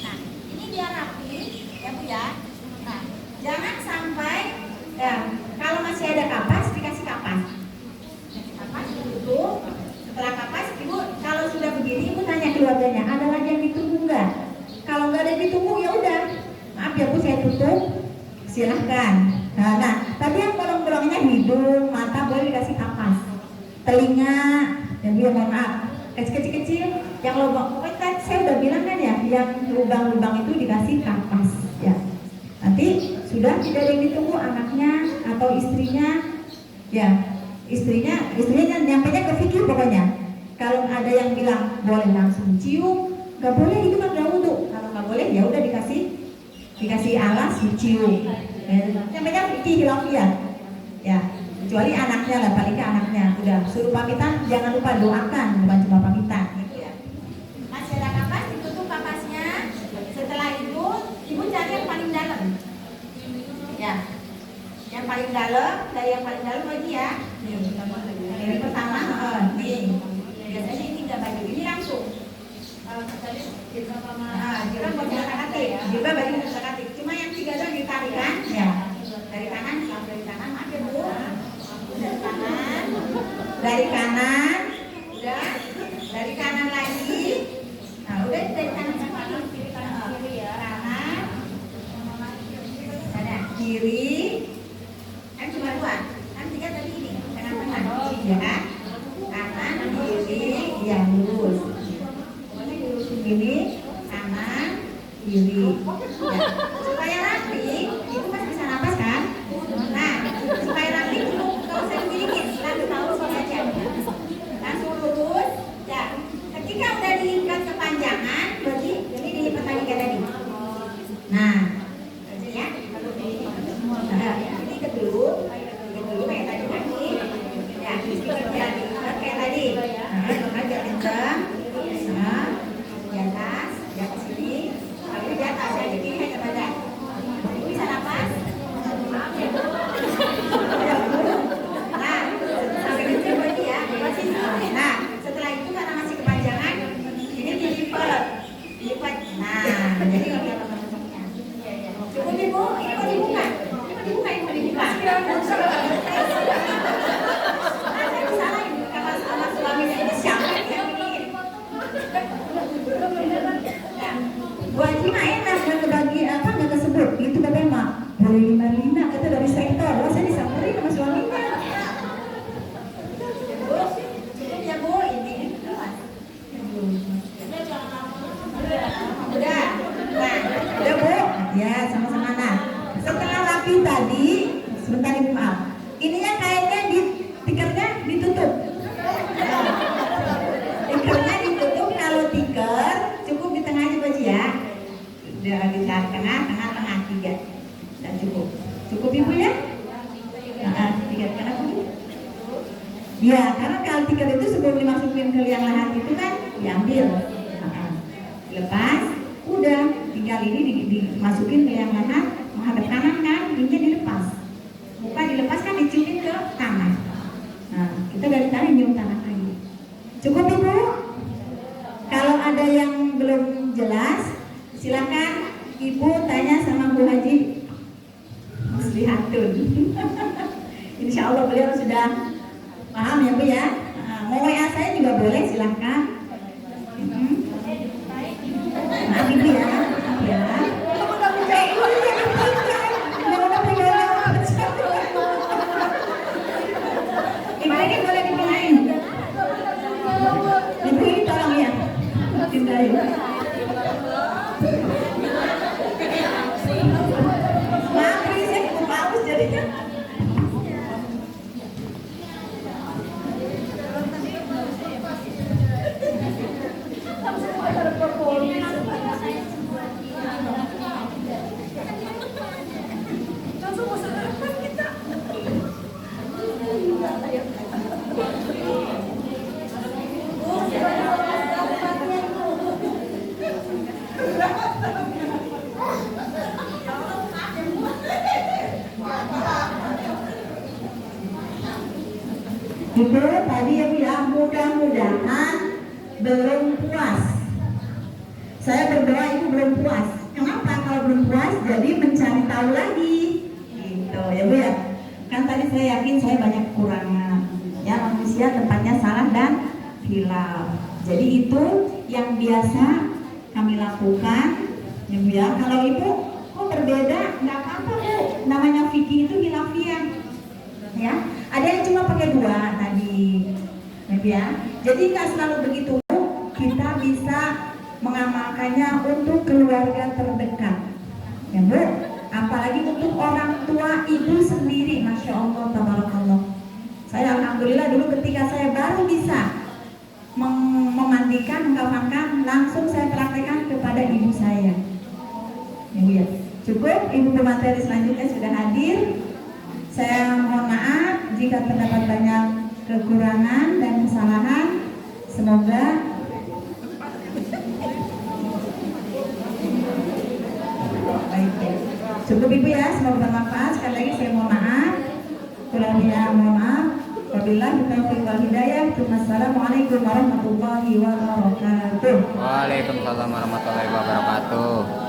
Nah ini biar rapi ya Bu ya. Nah jangan sampai ya, kalau masih ada kapas, dikasih kapas. Kapas ditutup. Setelah kapas, Ibu kalau sudah begini, Ibu tanya keluarganya, ada lagi yang ditunggu nggak? Kalau nggak ada yang ditunggu, ya udah. Maaf ya Bu, saya tutup. Silahkan. Nah, tadi yang bolong-bolongnya hidung, mata boleh dikasih kapas. Telinga, yang dia mohon maaf, kecil-kecil, yang lubang. Pokoknya kan saya udah bilang kan ya, yang lubang-lubang itu dikasih kapas. Ya. Nanti sudah tidak ada yang ditunggu anaknya atau istrinya, ya istrinya nyampainya ke fikir pokoknya. Kalau ada yang bilang boleh langsung cium, nggak boleh itu kan nggak wudhu. Kalau nggak boleh ya udah dikasih alas dicium. Nyampainya fikir hilafiyah, ya kecuali anaknya lah, paling ke anaknya udah suruh pamitan, jangan lupa doakan, bukan cuma pamitan gitu ya. Masih ada kapas, ditutup kapasnya. Setelah itu Ibu cari yang paling dalam. Ya, yang paling dalam, dari yang paling dalam lagi ya. Nih, dari pertama, nih, biasanya ini nggak baju ini langsung. Kita mau kata-kata ya, juga baju kata-kata. Cuma yang tiga doang ditarikan, ya. Dari kanan, dari kanan, maaf ya Bu. Dari kanan, udah, dari kanan lagi. Nah, udah dari kanan sampai kiri ya. Kanan. Ada kiri, kan cuma dua, kan tiga tadi ini, tengah-tengah, ya kan? Kanan, kiri, ya lurus. Pokoknya dilurusin gini, kanan, kiri. Ya. Supaya rapi, itu masih bisa napas kan? Nah, supaya rapi itu kalau saya begini, lalu tahu sini aja. boleh lima kata dari sektor. Oh, saya disamperin sama suaminya. Bu, cukup ya Bu, ini. Udah, nah, udah Bu. Ya, sama-sama nah. Setelah rapi tadi, sebentar Ibu maaf. Ininya kainnya tikernya ditutup. Tikernya ditutup, kalau tiker cukup di tengah aja Pak ya. Di tengah, tiga. Dan cukup Ibu ya. Tiga kenapa Bu? Ya, karena kalau tiker itu sebelum dimasukin ke liang lahat itu kan diambil. Lepas, udah tinggal ini dimasukin ke liang lahat, menghadap kanan kan, ininya dilepas. Muka dilepas kan diciumin ke tangan. Nah, kita dari tadi nyium tangan lagi. Cukup Ibu? Kalau ada yang belum jelas, silakan Ibu tanya sama Bu Haji Muslihatun. Insya Allah beliau sudah paham ya Bu ya. Mau WA saya juga boleh, silakan. Maaf Ibu ya, maaf ya. Ibu ini boleh dipindahin. Ibu ini tolong ya, pindahin. Maaf ini saya cukup bagus jadinya. Ibu tadi ya Bu ya, mudah-mudahan belum puas. Saya berdoa Ibu belum puas. Kenapa kalau belum puas? Jadi mencari tahu lagi. Gitu ya Bu ya. Kan tadi saya yakin saya banyak kekurangan. Ya manusia tempatnya salah dan hilaf. Jadi itu yang biasa kami lakukan. Ya Bu ya. Kalau Ibu kok berbeda, nggak apa-apa Bu. Namanya fikih itu hilafiah. Ya. Ada yang cuma pakai 2 tadi, ya. Jadi nggak selalu begitu. Kita bisa mengamalkannya untuk keluarga terdekat, ya Bu. Apalagi untuk orang tua Ibu sendiri, masya Allah, tabarakallah. Saya alhamdulillah dulu ketika saya baru bisa memandikan, mengkamangkan, langsung saya praktekkan kepada ibu saya. Ya Bu ya. Cukup, Ibu pemateri selanjutnya sudah hadir. Saya mohon maaf jika terdapat banyak kekurangan dan kesalahan. Semoga baik ya. Cukup Ibu ya, semoga bermanfaat. Sekali lagi saya mohon maaf. Kurang mohon maaf. Wabillahi taufiq wal hidayah. Wassalamualaikum warahmatullahi wabarakatuh. Waalaikumsalam warahmatullahi wabarakatuh.